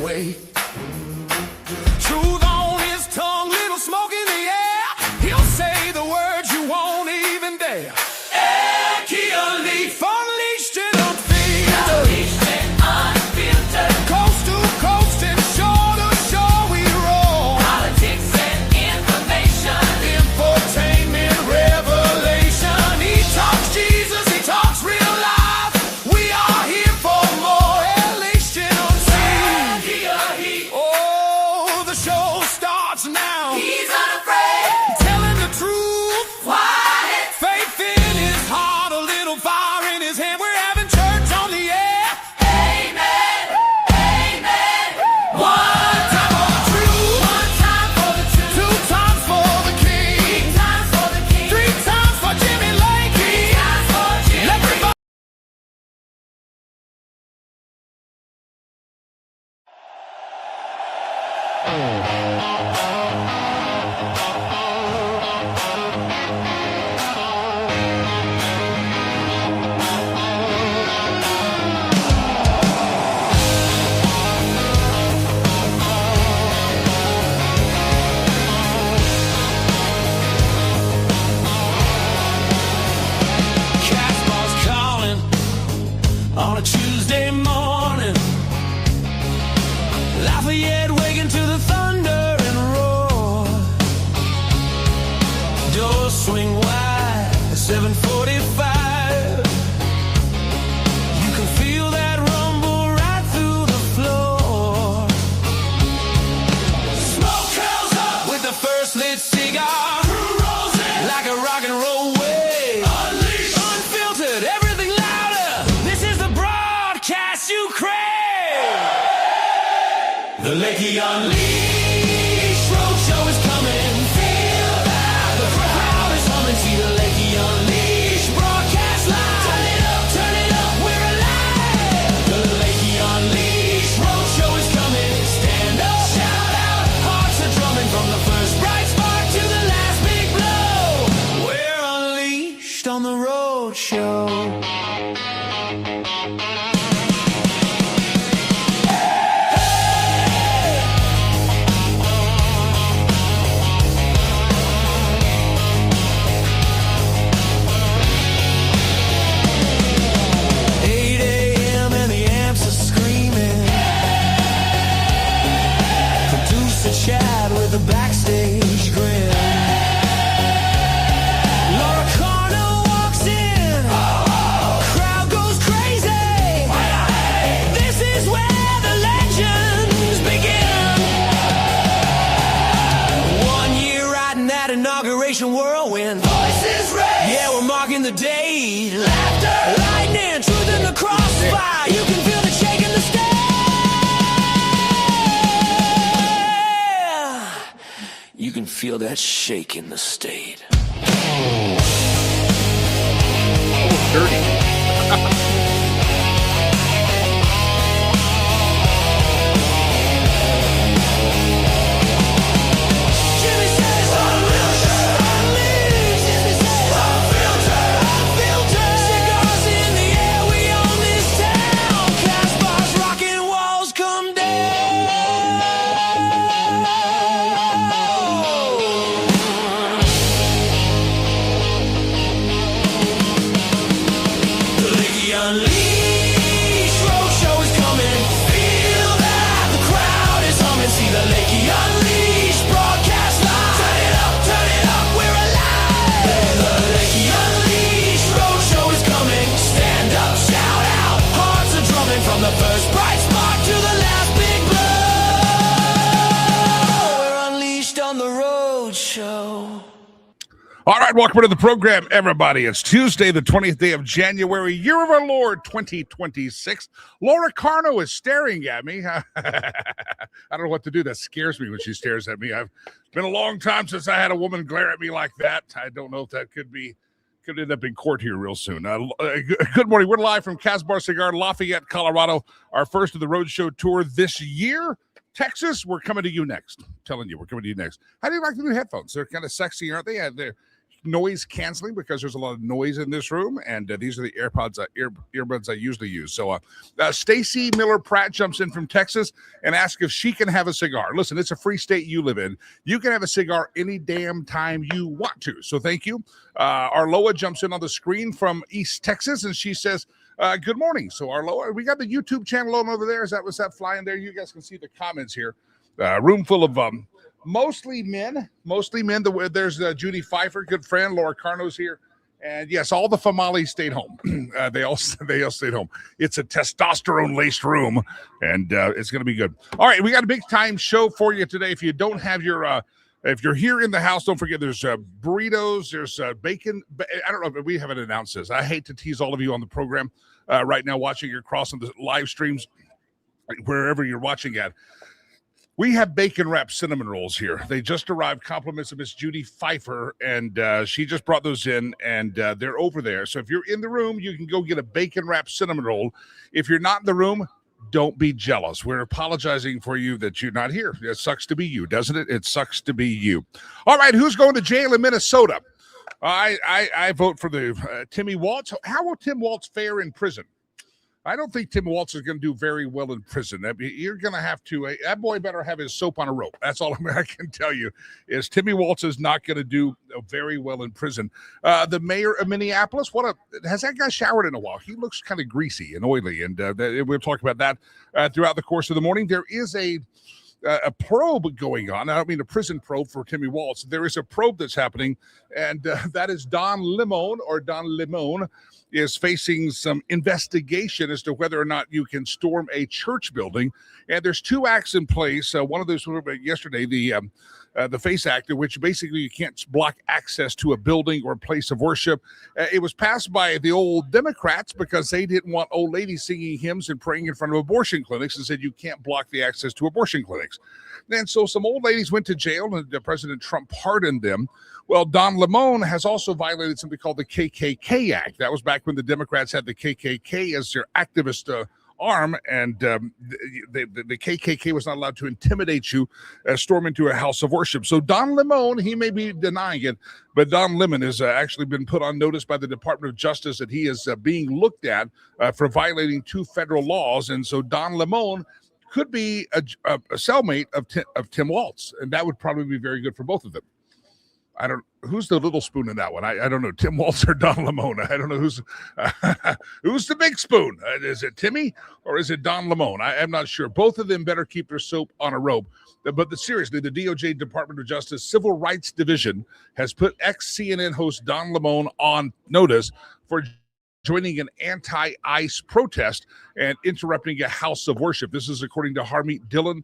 way. Truth on his tongue, little smoke in the air. He'll say the words you won't even dare. Key unleashed, unleashed and unfiltered. Unleashed and unfiltered. Coast to coast and shore to shore we roll. Politics and information. Infotainment, revelation. He talks Jesus, he talks real life. We are here for more elation unseen. Oh, the show starts now. He's unafraid. Telling the truth. Quiet. Faith in his heart, a little fire in his hand. We're having church on the air. Amen. Amen. One time for the truth. One time for the truth. Two times for the king. Three times for the king. Three times for Jimmy Lakey. Three times for Jimmy. Everybody. Casbar's calling on a Tuesday morning. Lafayette waking to the thunder and roar. Doors swing wide at 7:45. You can feel that rumble right through the floor. Smoke curls up with the first lit cigar. Crew rolls in like a rock and roll wave. Unleashed, unfiltered, everything louder. This is the broadcast you crave. The Lakey Unleashed Roadshow is coming. Feel that the crowd is humming. See the Lakey Unleashed broadcast live. Turn it up, we're alive. The Lakey Unleashed Roadshow is coming. Stand up, shout out, hearts are drumming from the first bright spark to the last big blow. We're unleashed on the roadshow. 8 a.m. and the amps are screaming. Producer Chad with a backstage grin. Laura Carno walks in. Crowd goes crazy. This is where the legends begin. 1 year riding that inauguration whirlwind. Voices raised. Yeah, we're marking the date. Laughter, lightning, truth in the crossfire. You can feel the shake in the stage. You can feel that shake in the state. Jimmy says unleashed. Jimmy says unfiltered. Cigars in the air, we own this town. Casbar's rocking walls come down. The Lakey Unleashed Roadshow is coming. Feel that the crowd is humming. See the Lakey Unleashed broadcast live. Turn it up, we're alive. The Lakey Unleashed Roadshow is coming. Stand up, shout out, hearts are drumming from the first bright spark to the last big blow. We're unleashed on the roadshow. All right, welcome to the program, everybody. It's Tuesday, the 20th day of January, year of our Lord, 2026. Laura Carno is staring at me. I don't know what to do. That scares me when she stares at me. It's been a long time since I had a woman glare at me like that. I don't know if that could end up in court here real soon. Good morning. We're live from Casbar Cigar, Lafayette, Colorado. Our first of the Roadshow tour this year. Texas, we're coming to you next. I'm telling you, we're coming to you next. How do you like the new headphones? They're kind of sexy, aren't they? They're noise canceling because there's a lot of noise in this room, and these are the earbuds I usually use. So Stacy Miller Pratt jumps in from Texas and asks if she can have a cigar. Listen, it's a free state you live in. You can have a cigar any damn time you want to. So thank you. Arloa jumps in on the screen from East Texas, and she says, good morning. So Arloa, we got the YouTube channel on over there. Was that flying there? You guys can see the comments here. Room full of mostly men. There's Judy Pfeiffer, good friend. Laura Carno's here. And yes, all the Famali stayed home. They all stayed home. It's a testosterone-laced room, and it's going to be good. All right, we got a big-time show for you today. If you don't have your if you're here in the house, don't forget there's burritos, there's bacon. I don't know if we haven't announced this. I hate to tease all of you on the program right now watching your cross on the live streams, wherever you're watching at. We have bacon wrapped cinnamon rolls here. They just arrived, compliments of Miss Judy Pfeiffer, and she just brought those in, and they're over there. So if you're in the room, you can go get a bacon wrapped cinnamon roll. If you're not in the room, don't be jealous. We're apologizing for you that you're not here. It sucks to be you, doesn't it? It sucks to be you. All right, who's going to jail in Minnesota? I vote for the Timmy Waltz. How will Tim Waltz fare in prison? I don't think Tim Waltz is going to do very well in prison. You're going to have to, that boy better have his soap on a rope. That's all I can tell you is Timmy Waltz is not going to do very well in prison. The mayor of Minneapolis, has that guy showered in a while? He looks kind of greasy and oily, and we'll talk about that throughout the course of the morning. There is a probe going on. I don't mean a prison probe for Timmy Waltz. There is a probe that's happening, and that is Don Limon is facing some investigation as to whether or not you can storm a church building. And there's two acts in place. One of those was yesterday, the FACE Act, which basically you can't block access to a building or a place of worship. It was passed by the old Democrats because they didn't want old ladies singing hymns and praying in front of abortion clinics and said you can't block the access to abortion clinics. And so some old ladies went to jail, and President Trump pardoned them. Well, Don Limon has also violated something called the KKK Act. That was back when the Democrats had the KKK as their activist arm, and the KKK was not allowed to intimidate you, storm into a house of worship. So Don Limon, he may be denying it, but Don Lemon has actually been put on notice by the Department of Justice that he is being looked at for violating two federal laws. And so Don Limon could be a cellmate of Tim Waltz, and that would probably be very good for both of them. Who's the little spoon in that one? I don't know, Tim Waltz or Don Limon. I don't know who's the big spoon. Is it Timmy or is it Don Limon? I'm not sure. Both of them better keep their soap on a rope. But seriously, the DOJ, Department of Justice Civil Rights Division, has put ex-CNN host Don Limon on notice for joining an anti-ICE protest and interrupting a house of worship. This is according to Harmeet Dillon.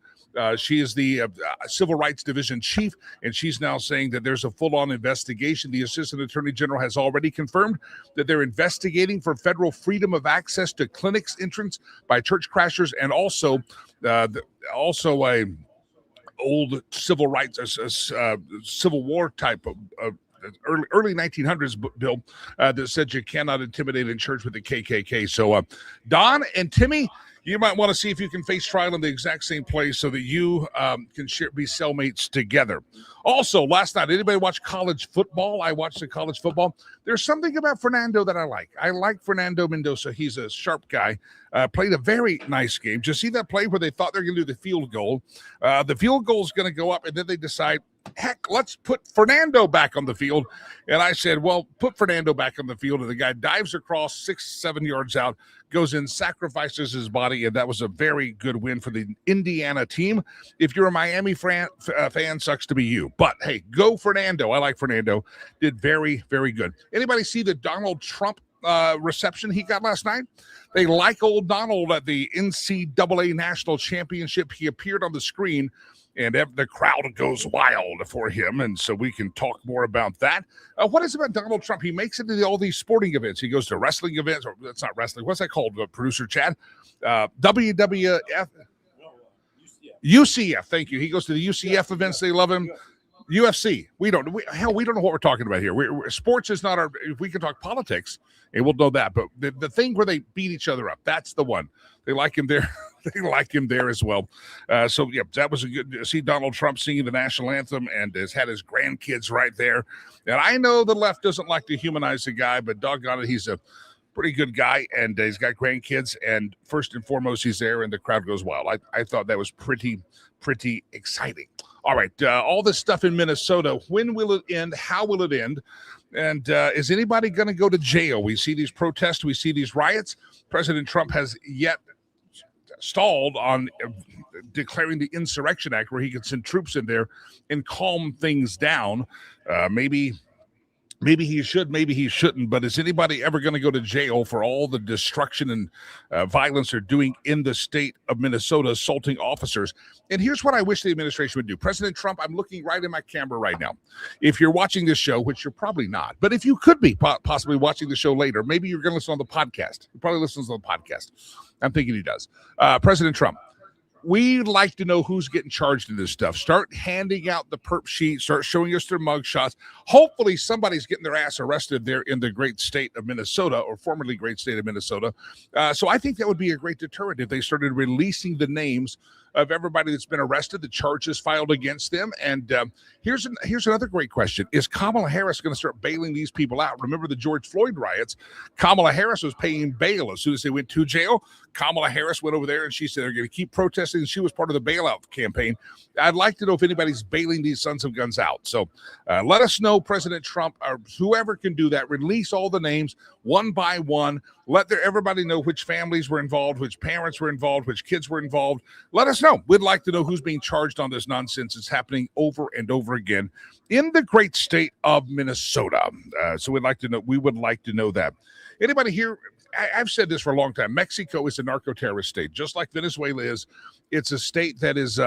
She is the Civil Rights Division chief, and she's now saying that there's a full-on investigation. The Assistant Attorney General has already confirmed that they're investigating for federal freedom of access to clinics entrance by church crashers, and also a old civil rights, Civil War type of early 1900s bill that said you cannot intimidate in church with the KKK. So Don and Timmy, you might want to see if you can face trial in the exact same place so that you can be cellmates together. Also, last night, anybody watch college football? I watched the college football. There's something about Fernando that I like. I like Fernando Mendoza. He's a sharp guy. Played a very nice game. Did you see that play where they thought they were going to do the field goal? The field goal is going to go up, and then they decide, heck, let's put Fernando back on the field. And I said, well, put Fernando back on the field. And the guy dives across 6-7 yards out, goes in, sacrifices his body, and that was a very good win for the Indiana team. If you're a Miami fan, sucks to be you. But, hey, go Fernando. I like Fernando. Did very, very good. Anybody see the Donald Trump reception he got last night? They like old Donald at the NCAA National Championship. He appeared on the screen, and the crowd goes wild for him, and so we can talk more about that. What is it about Donald Trump? He makes it to all these sporting events. He goes to wrestling events, or that's not wrestling. What's that called, producer Chad? WWF? UCF, thank you. He goes to the UCF events. They love him. UFC. We don't know what we're talking about here. Sports is not our. If we can talk politics, and we'll know that. But the thing where they beat each other up, that's the one. They like him there. They like him there as well. So yeah, that was a good. See Donald Trump singing the national anthem and has had his grandkids right there. And I know the left doesn't like to humanize the guy, but doggone it, he's a pretty good guy, and he's got grandkids. And first and foremost, he's there, and the crowd goes wild. I thought that was pretty exciting. All right, all this stuff in Minnesota, when will it end? How will it end? And is anybody going to go to jail? We see these protests. We see these riots. President Trump has yet stalled on declaring the Insurrection Act, where he could send troops in there and calm things down. Maybe he should, maybe he shouldn't, but is anybody ever going to go to jail for all the destruction and violence they're doing in the state of Minnesota, assaulting officers? And here's what I wish the administration would do. President Trump, I'm looking right in my camera right now. If you're watching this show, which you're probably not, but if you could be possibly watching the show later, maybe you're going to listen on the podcast. He probably listens on the podcast. I'm thinking he does. President Trump, we'd like to know who's getting charged in this stuff. Start handing out the perp sheet. Start showing us their mug shots. Hopefully somebody's getting their ass arrested there in the great state of Minnesota, or formerly great state of Minnesota. So I think that would be a great deterrent if they started releasing the names of everybody that's been arrested, the charges filed against them. And here's another great question. Is Kamala Harris going to start bailing these people out? Remember the George Floyd riots? Kamala Harris was paying bail as soon as they went to jail. Kamala Harris went over there and she said they're going to keep protesting. She was part of the bailout campaign. I'd like to know if anybody's bailing these sons of guns out. So let us know, President Trump, or whoever can do that. Release all the names one by one. Let everybody know which families were involved, which parents were involved, which kids were involved. Let us know. We'd like to know who's being charged on this nonsense. It's happening over and over again in the great state of Minnesota. So we would like to know that. Anybody here? I've said this for a long time. Mexico is a narco-terrorist state, just like Venezuela is. It's a state that is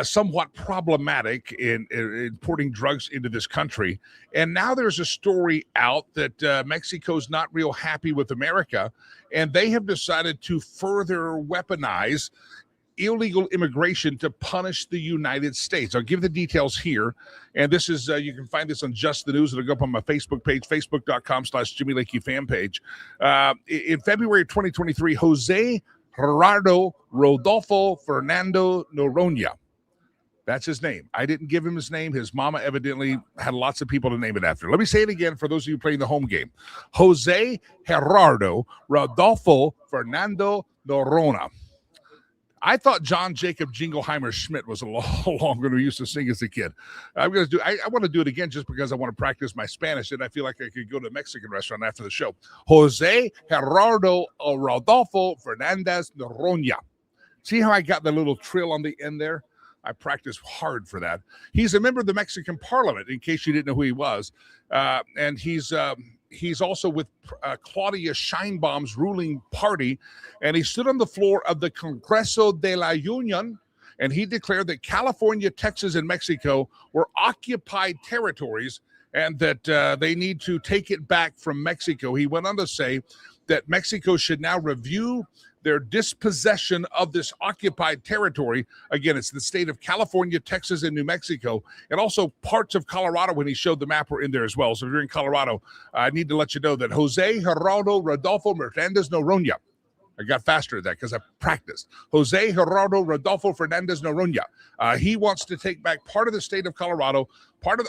somewhat problematic in importing drugs into this country. And now there's a story out that Mexico's not real happy with America, and they have decided to further weaponize illegal immigration to punish the United States. I'll give the details here. And this is, you can find this on Just the News. It'll go up on my Facebook page, facebook.com/Jimmy Lakey fan page. In February of 2023, Jose Gerardo Rodolfo Fernando Noronha. That's his name. I didn't give him his name. His mama evidently had lots of people to name it after. Let me say it again for those of you playing the home game. Jose Gerardo Rodolfo Fernando Noronha. I thought John Jacob Jingleheimer Schmidt was a longer who used to sing as a kid. I want to do it again just because I want to practice my Spanish, and I feel like I could go to a Mexican restaurant after the show. Jose Gerardo Rodolfo Fernandez Noronha. See how I got the little trill on the end there? I practiced hard for that. He's a member of the Mexican Parliament, in case you didn't know who he was. And he's also with Claudia Sheinbaum's ruling party, and he stood on the floor of the Congreso de la Union, and he declared that California, Texas, and Mexico were occupied territories and that they need to take it back from Mexico. He went on to say that Mexico should now review their dispossession of this occupied territory. Again, it's the state of California, Texas, and New Mexico, and also parts of Colorado. When he showed the map, were in there as well. So if you're in Colorado, I need to let you know that Jose Gerardo Rodolfo Fernandez Noronha, I got faster at that because I practiced. Jose Gerardo Rodolfo Fernandez Noronha. He wants to take back part of the state of Colorado,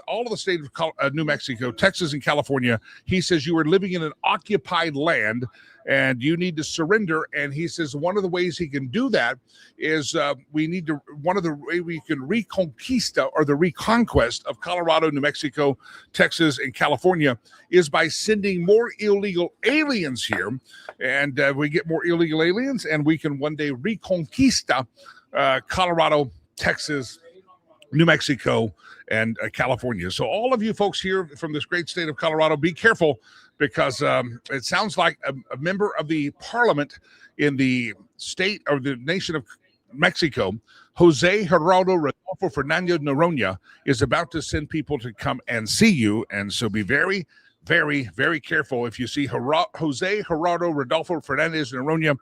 all of the state of New Mexico, Texas, and California. He says you are living in an occupied land and you need to surrender. And he says one of the ways he can do that is one of the way we can reconquista, or the reconquest of Colorado, New Mexico, Texas, and California, is by sending more illegal aliens here. And we get more illegal aliens, and we can one day reconquista Colorado, Texas, New Mexico, and California. So all of you folks here from this great state of Colorado, be careful, because it sounds like a member of the parliament in the state or the nation of Mexico, Jose Gerardo Rodolfo Fernando Noronha, is about to send people to come and see you. And so be very, very, very careful. If you see Jose Gerardo Rodolfo Fernandez Noronha,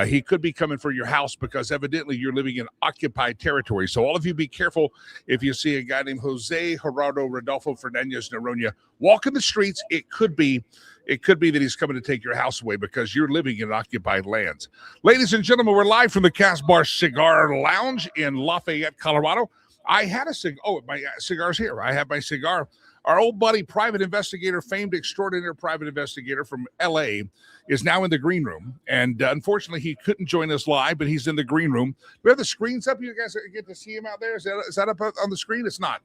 he could be coming for your house because evidently you're living in occupied territory. So all of you be careful if you see a guy named Jose Gerardo Rodolfo Fernandez Noronha walking the streets. It could be that he's coming to take your house away because you're living in occupied lands. Ladies and gentlemen, we're live from the Casbar Cigar Lounge in Lafayette, Colorado. I had a cigar. Oh, my cigar's here. I have my cigar. Our old buddy, private investigator, famed extraordinary private investigator from L.A., is now in the green room. And unfortunately, he couldn't join us live, but he's in the green room. We have the screens up. You guys get to see him out there? Is that up on the screen? It's not.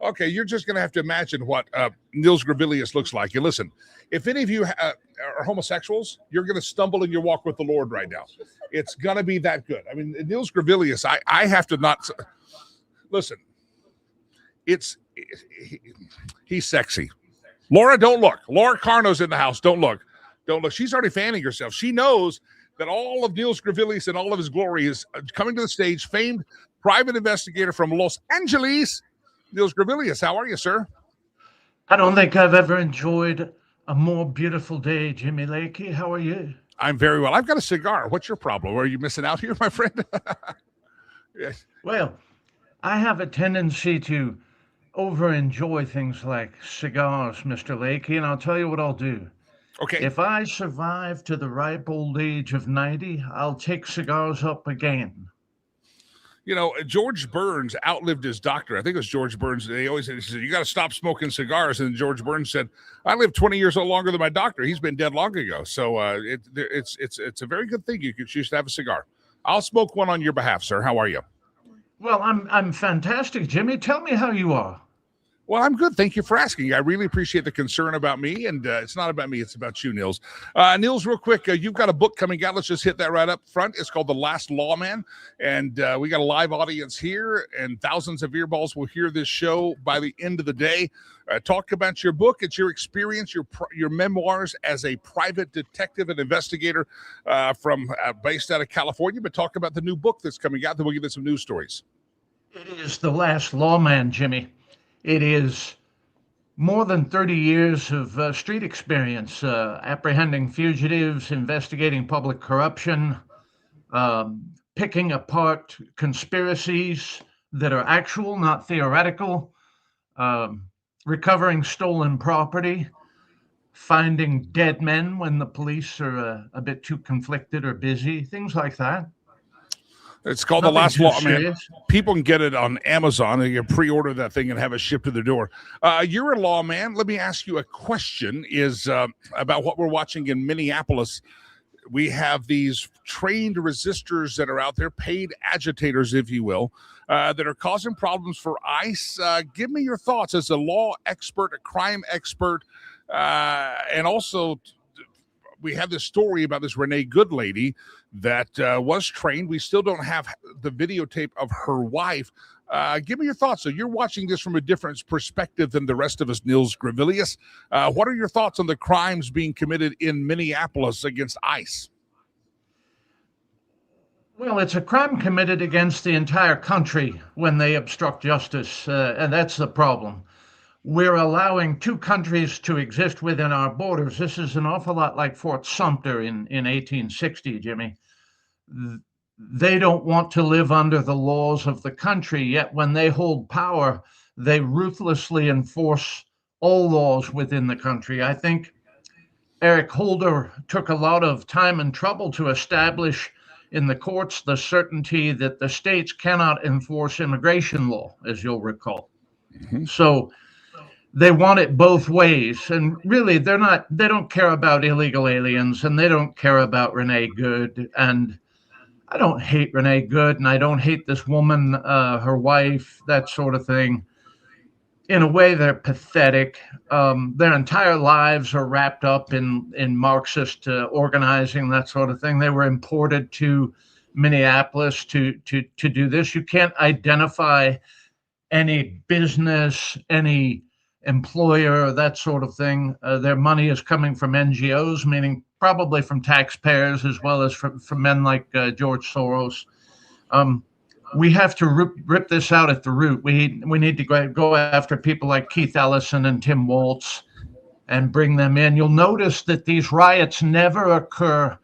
Okay, you're just going to have to imagine what Nils Gravilius looks like. And listen, if any of you are homosexuals, you're going to stumble in your walk with the Lord right now. It's going to be that good. I mean, Nils Gravilius, I have to not... Listen, he's sexy. Laura, don't look. Laura Carno's in the house. Don't look. Don't look. She's already fanning herself. She knows that all of Nils Gravilius and all of his glory is coming to the stage. Famed private investigator from Los Angeles, Nils Gravilius. How are you, sir? I don't think I've ever enjoyed a more beautiful day, Jimmy Lakey. How are you? I'm very well. I've got a cigar. What's your problem? Are you missing out here, my friend? Yes. Well, I have a tendency to over-enjoy things like cigars, Mr. Lakey, and I'll tell you what I'll do. Okay. If I survive to the ripe old age of 90, I'll take cigars up again. You know, George Burns outlived his doctor. I think it was George Burns. They always said, you got to stop smoking cigars. And George Burns said, I lived 20 years longer than my doctor. He's been dead long ago. So it's a very good thing. You could choose to have a cigar. I'll smoke one on your behalf, sir. How are you? Well, I'm fantastic, Jimmy. Tell me how you are. Well, I'm good. Thank you for asking. I really appreciate the concern about me, and it's not about me. It's about you, Nils. Nils, real quick, you've got a book coming out. Let's just hit that right up front. It's called The Last Lawman, and we got a live audience here, and thousands of earballs will hear this show by the end of the day. Talk about your book. It's your experience, your memoirs as a private detective and investigator from based out of California, but talk about the new book that's coming out. Then we'll give you some news stories. It is The Last Lawman, Jimmy. It is more than 30 years of street experience, apprehending fugitives, investigating public corruption, picking apart conspiracies that are actual, not theoretical, recovering stolen property, finding dead men when the police are a bit too conflicted or busy, things like that. It's called Nothing The Last Lawman. serious. People can get it on Amazon. They can pre-order that thing and have it shipped to their door. You're a lawman. Let me ask you a question is about what we're watching in Minneapolis. We have these trained resistors that are out there, paid agitators, if you will, that are causing problems for ICE. Give me your thoughts as a law expert, a crime expert, and also we have this story about this Renee Good lady that was trained. We still don't have the videotape of her wife. Give me your thoughts. So you're watching this from a different perspective than the rest of us, Nils Gravilius. What are your thoughts on the crimes being committed in Minneapolis against ICE? Well, it's a crime committed against the entire country when they obstruct justice, and that's the problem. We're allowing two countries to exist within our borders. This is an awful lot like Fort Sumter in 1860, Jimmy. They don't want to live under the laws of the country, yet when they hold power, they ruthlessly enforce all laws within the country. I think Eric Holder took a lot of time and trouble to establish in the courts the certainty that the states cannot enforce immigration law, as you'll recall. Mm-hmm. So they want it both ways. And really, they don't care about illegal aliens, and they don't care about Renee Good. And I don't hate Renee Good, and I don't hate this woman, her wife, that sort of thing. In a way, they're pathetic. Their entire lives are wrapped up in Marxist organizing, that sort of thing. They were imported to Minneapolis to do this. You can't identify any business, any employer, that sort of thing. Their money is coming from NGOs, meaning probably from taxpayers as well as from men like George Soros. We have to rip this out at the root. We need to go after people like Keith Ellison and Tim Waltz and bring them in. You'll notice that these riots never occur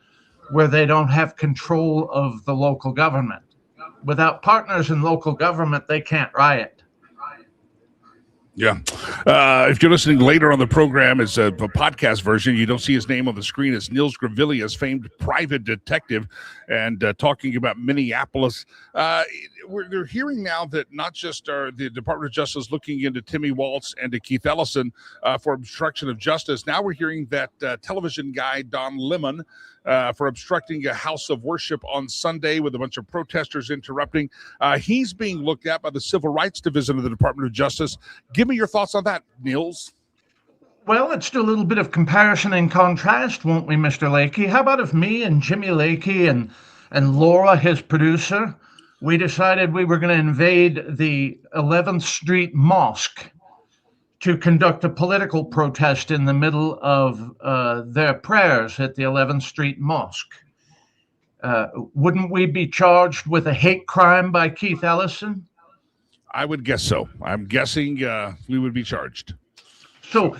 where they don't have control of the local government. Without partners in local government, they can't riot. Yeah. If you're listening later on the program, it's a podcast version. You don't see his name on the screen. It's Nils Gravilius, famed private detective, and talking about Minneapolis. They're hearing now that not just are the Department of Justice looking into Timmy Waltz and to Keith Ellison for obstruction of justice. Now we're hearing that television guy, Don Lemon, for obstructing a house of worship on Sunday with a bunch of protesters interrupting. He's being looked at by the Civil Rights Division of the Department of Justice. Give me your thoughts on that, Niels. Well, let's do a little bit of comparison and contrast, won't we, Mr. Lakey? How about if me and Jimmy Lakey and Laura, his producer, we decided we were going to invade the 11th Street Mosque to conduct a political protest in the middle of their prayers at the 11th Street Mosque. Wouldn't we be charged with a hate crime by Keith Ellison? I would guess so. I'm guessing we would be charged. So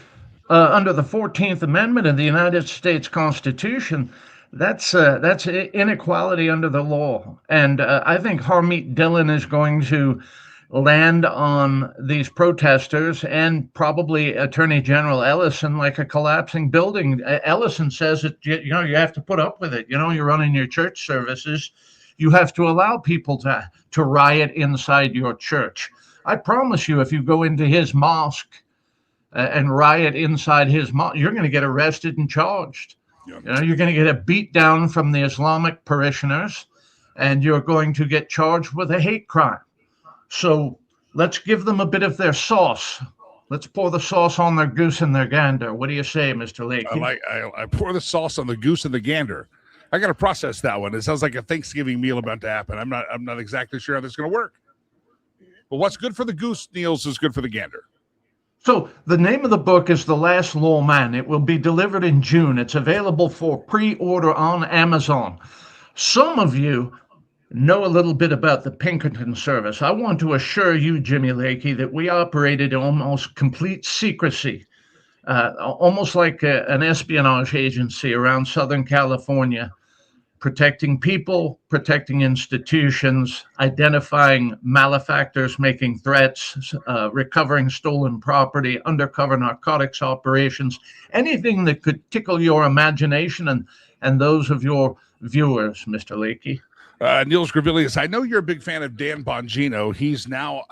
under the 14th Amendment of the United States Constitution, that's inequality under the law. And I think Harmeet Dillon is going to land on these protesters and probably Attorney General Ellison like a collapsing building. Ellison says that, you have to put up with it. You're running your church services. You have to allow people to riot inside your church. I promise you, if you go into his mosque and riot inside his mosque, you're going to get arrested and charged. Yeah. You're going to get a beat down from the Islamic parishioners, and you're going to get charged with a hate crime. So let's give them a bit of their sauce. Let's pour the sauce on their goose and their gander. What do you say, Mr. Lakey? I pour the sauce on the goose and the gander. I got to process that one. It sounds like a Thanksgiving meal about to happen. I'm not exactly sure how this is going to work. But what's good for the goose, Niels, is good for the gander. So the name of the book is The Last Lawman. It will be delivered in June. It's available for pre-order on Amazon. Some of you know a little bit about the Pinkerton service. I want to assure you, Jimmy Lakey, that we operated in almost complete secrecy, almost like an espionage agency around Southern California, protecting people, protecting institutions, identifying malefactors making threats, recovering stolen property, undercover narcotics operations, anything that could tickle your imagination and those of your viewers, Mr. Lakey. Nils Gravilius, I know you're a big fan of Dan Bongino. He's now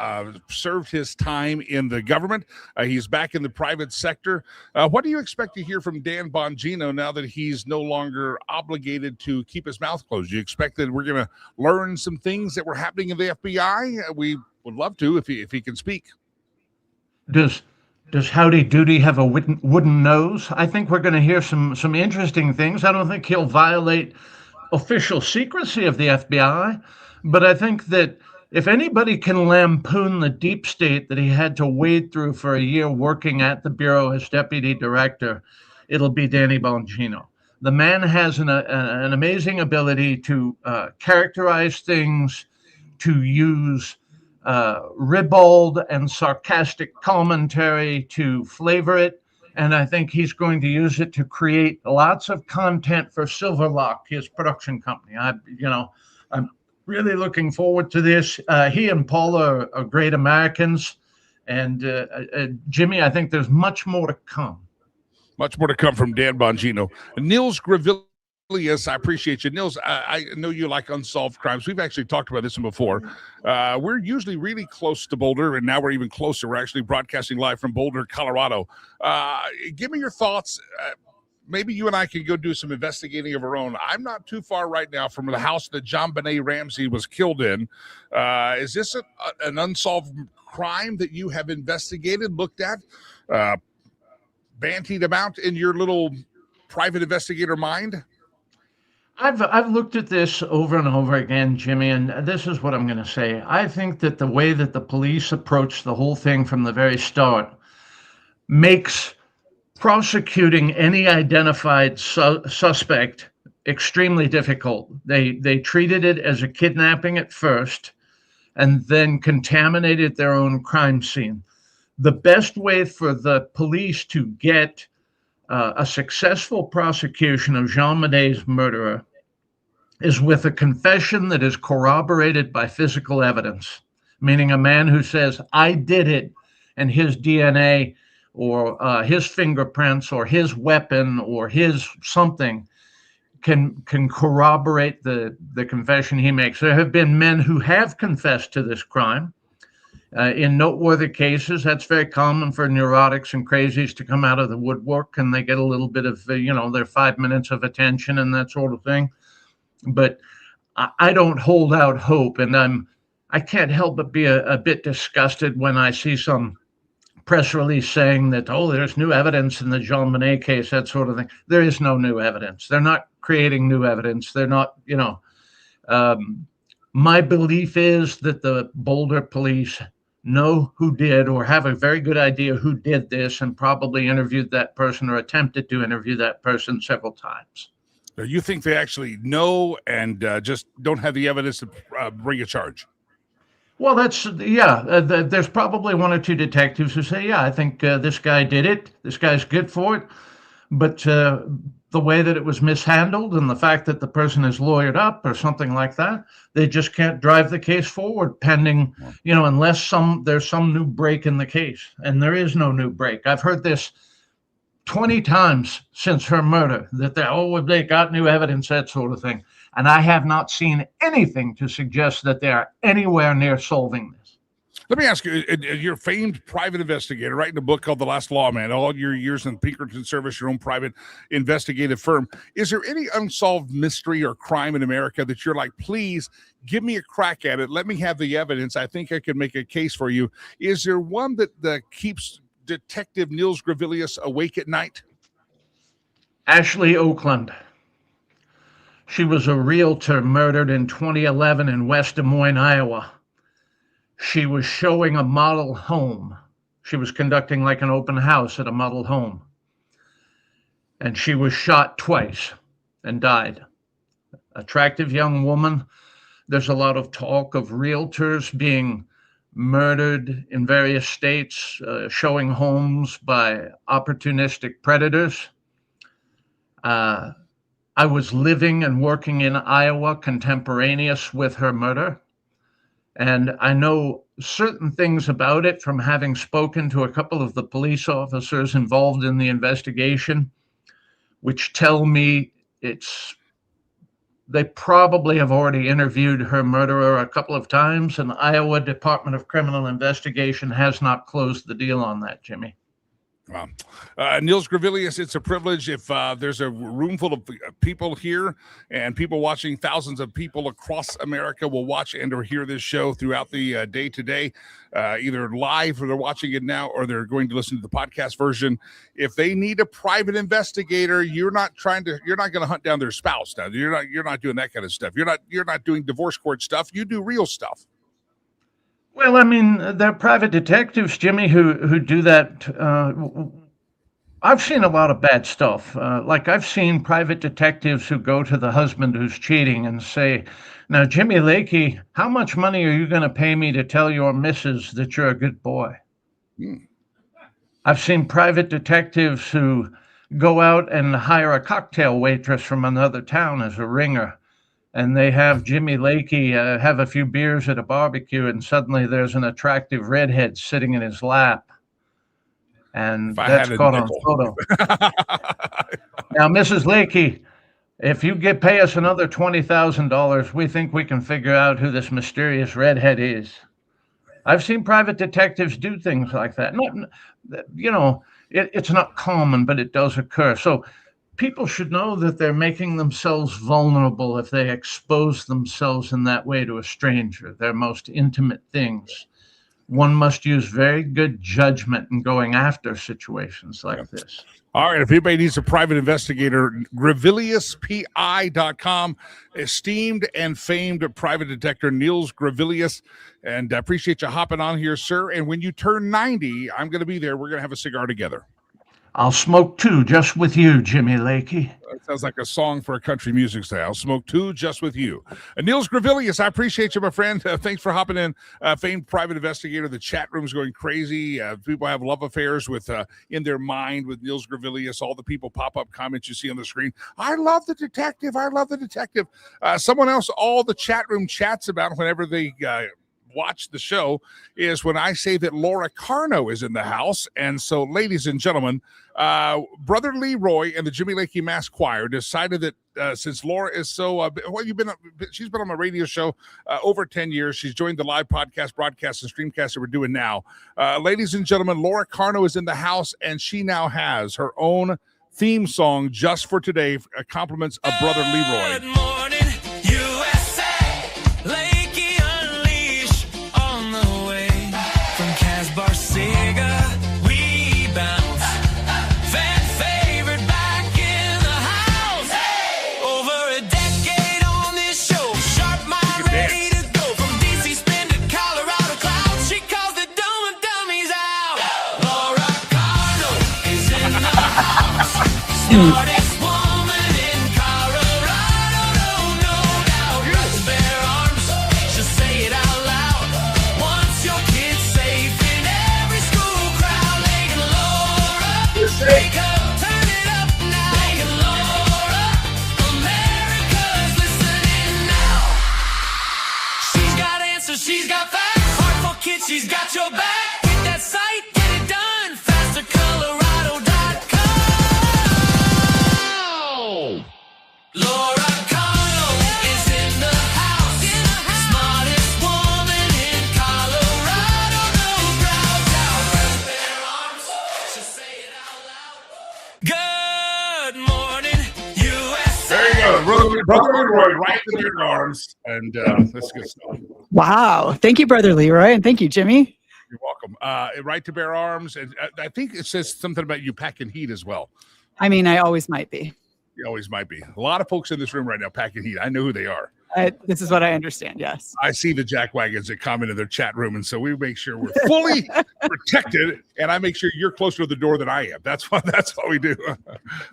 served his time in the government. He's back in the private sector. What do you expect to hear from Dan Bongino now that he's no longer obligated to keep his mouth closed? Do you expect that we're going to learn some things that were happening in the FBI? We would love to if he can speak. Does Howdy Doody have a wooden nose? I think we're going to hear some interesting things. I don't think he'll violate official secrecy of the FBI, but I think that if anybody can lampoon the deep state that he had to wade through for a year working at the Bureau as deputy director, it'll be Danny Bongino. The man has an amazing ability to characterize things, to use ribald and sarcastic commentary to flavor it. And I think he's going to use it to create lots of content for Silverlock, his production company. I'm really looking forward to this. He and Paula are great Americans. And Jimmy, I think there's much more to come. Much more to come from Dan Bongino. Nils Gravilius, I appreciate you. Nils, I know you like unsolved crimes. We've actually talked about this one before. We're usually really close to Boulder, and now we're even closer. We're actually broadcasting live from Boulder, Colorado. Give me your thoughts. Maybe you and I can go do some investigating of our own. I'm not too far right now from the house that John Benet Ramsey was killed in. Is this an unsolved crime that you have investigated, looked at, bantied about in your little private investigator mind? I've looked at this over and over again, Jimmy, and this is what I'm going to say. I think that the way that the police approached the whole thing from the very start makes prosecuting any identified suspect extremely difficult. They treated it as a kidnapping at first and then contaminated their own crime scene. The best way for the police to get A successful prosecution of Jean Monet's murderer is with a confession that is corroborated by physical evidence, meaning a man who says, I did it, and his DNA or his fingerprints or his weapon or his something can corroborate the confession he makes. There have been men who have confessed to this crime. In noteworthy cases, that's very common for neurotics and crazies to come out of the woodwork, and they get a little bit of, their 5 minutes of attention and that sort of thing. But I don't hold out hope, and I can't help but be a bit disgusted when I see some press release saying that, there's new evidence in the Jean Monnet case, that sort of thing. There is no new evidence. They're not creating new evidence. They're not, my belief is that the Boulder police know who did or have a very good idea who did this and probably interviewed that person or attempted to interview that person several times. So you think they actually know and just don't have the evidence to bring a charge? Well, there's probably one or two detectives who say, I think this guy did it. This guy's good for it. But the way that it was mishandled and the fact that the person is lawyered up or something like that, they just can't drive the case forward pending, unless there's some new break in the case. And there is no new break. I've heard this 20 times since her murder, that they got new evidence, that sort of thing. And I have not seen anything to suggest that they are anywhere near solving this. Let me ask you, you're a famed private investigator, writing a book called The Last Lawman, all your years in the Pinkerton Service, your own private investigative firm. Is there any unsolved mystery or crime in America that you're like, please give me a crack at it. Let me have the evidence. I think I could make a case for you. Is there one that keeps Detective Nils Gravilius awake at night? Ashley Oakland. She was a realtor murdered in 2011 in West Des Moines, Iowa. She was showing a model home. She was conducting like an open house at a model home. And she was shot twice and died. Attractive young woman. There's a lot of talk of realtors being murdered in various states, showing homes by opportunistic predators. I was living and working in Iowa contemporaneous with her murder. And I know certain things about it from having spoken to a couple of the police officers involved in the investigation, which tell me they probably have already interviewed her murderer a couple of times, and the Iowa Department of Criminal Investigation has not closed the deal on that, Jimmy. Wow. Nils Gravilius, it's a privilege. If there's a room full of people here and people watching, thousands of people across America will watch and or hear this show throughout the day today, either live or they're watching it now or they're going to listen to the podcast version. If they need a private investigator, you're not going to hunt down their spouse now. You're not doing that kind of stuff. You're not doing divorce court stuff. You do real stuff. Well, I mean, there are private detectives, Jimmy, who do that. I've seen a lot of bad stuff. Like I've seen private detectives who go to the husband who's cheating and say, now, Jimmy Lakey, how much money are you going to pay me to tell your missus that you're a good boy? I've seen private detectives who go out and hire a cocktail waitress from another town as a ringer. And they have Jimmy Lakey have a few beers at a barbecue, and suddenly there's an attractive redhead sitting in his lap. And that's caught on photo. Now, Mrs. Lakey, if you pay us another $20,000, we think we can figure out who this mysterious redhead is. I've seen private detectives do things like that. It's not common, but it does occur. So people should know that they're making themselves vulnerable if they expose themselves in that way to a stranger, their most intimate things. One must use very good judgment in going after situations like this. All right, if anybody needs a private investigator, GraviliusPI.com, esteemed and famed private detective Nils Gravilius. And I appreciate you hopping on here, sir. And when you turn 90, I'm going to be there. We're going to have a cigar together. I'll smoke two just with you, Jimmy Lakey. That sounds like a song for a country music style. Smoke two just with you. Niels Gravilius, I appreciate you, my friend. Thanks for hopping in. Famed private investigator. The chat room's going crazy. People have love affairs with in their mind with Niels Gravilius. All the people pop-up comments you see on the screen. I love the detective. I love the detective. Someone else all the chat room chats about whenever they watch the show is when I say that Laura Carno is in the house. And so, ladies and gentlemen, Brother Leroy and the Jimmy Lakey Mass Choir decided that since Laura is so she's been on my radio show over 10 years. She's joined the live podcast, broadcast, and streamcast that we're doing now. Ladies and gentlemen, Laura Carno is in the house, and she now has her own theme song just for today. Compliments of Brother Leroy. Good morning, USA. Lakey Unleash on the way from Casbar, Cigar. We bounce. Fan favorite back in the house. Over a decade on this show. Sharp mind ready to go from DC spin to Colorado clouds. She calls the dumb dummies out. Laura Carno is in the house. Smartest woman in Colorado, no doubt. Got the bare arms, she'll say it out loud. Once your kid's safe in every school crowd, Lake Laura, wake up, turn it up now. Lake Laura, America's listening now. She's got answers, she's got facts. Heart for kids, she's got your back. Hit that site, get it done. FasterColorado.com. Laura Carno is in the house. Smartest woman in Colorado. No crowds out. Bare arms. She'll say it out loud. Good morning, USA. There you go. Brother Leroy, right to their arms. And that's good stuff. Wow. Thank you, Brother Leroy. And thank you, Jimmy. You're welcome. Right to bear arms. And I think it says something about you packing heat as well. I mean, I always might be. You always might be. A lot of folks in this room right now packing heat. I know who they are. This is what I understand. Yes. I see the jackwagons that comment in their chat room. And so we make sure we're fully protected. And I make sure you're closer to the door than I am. That's what we do.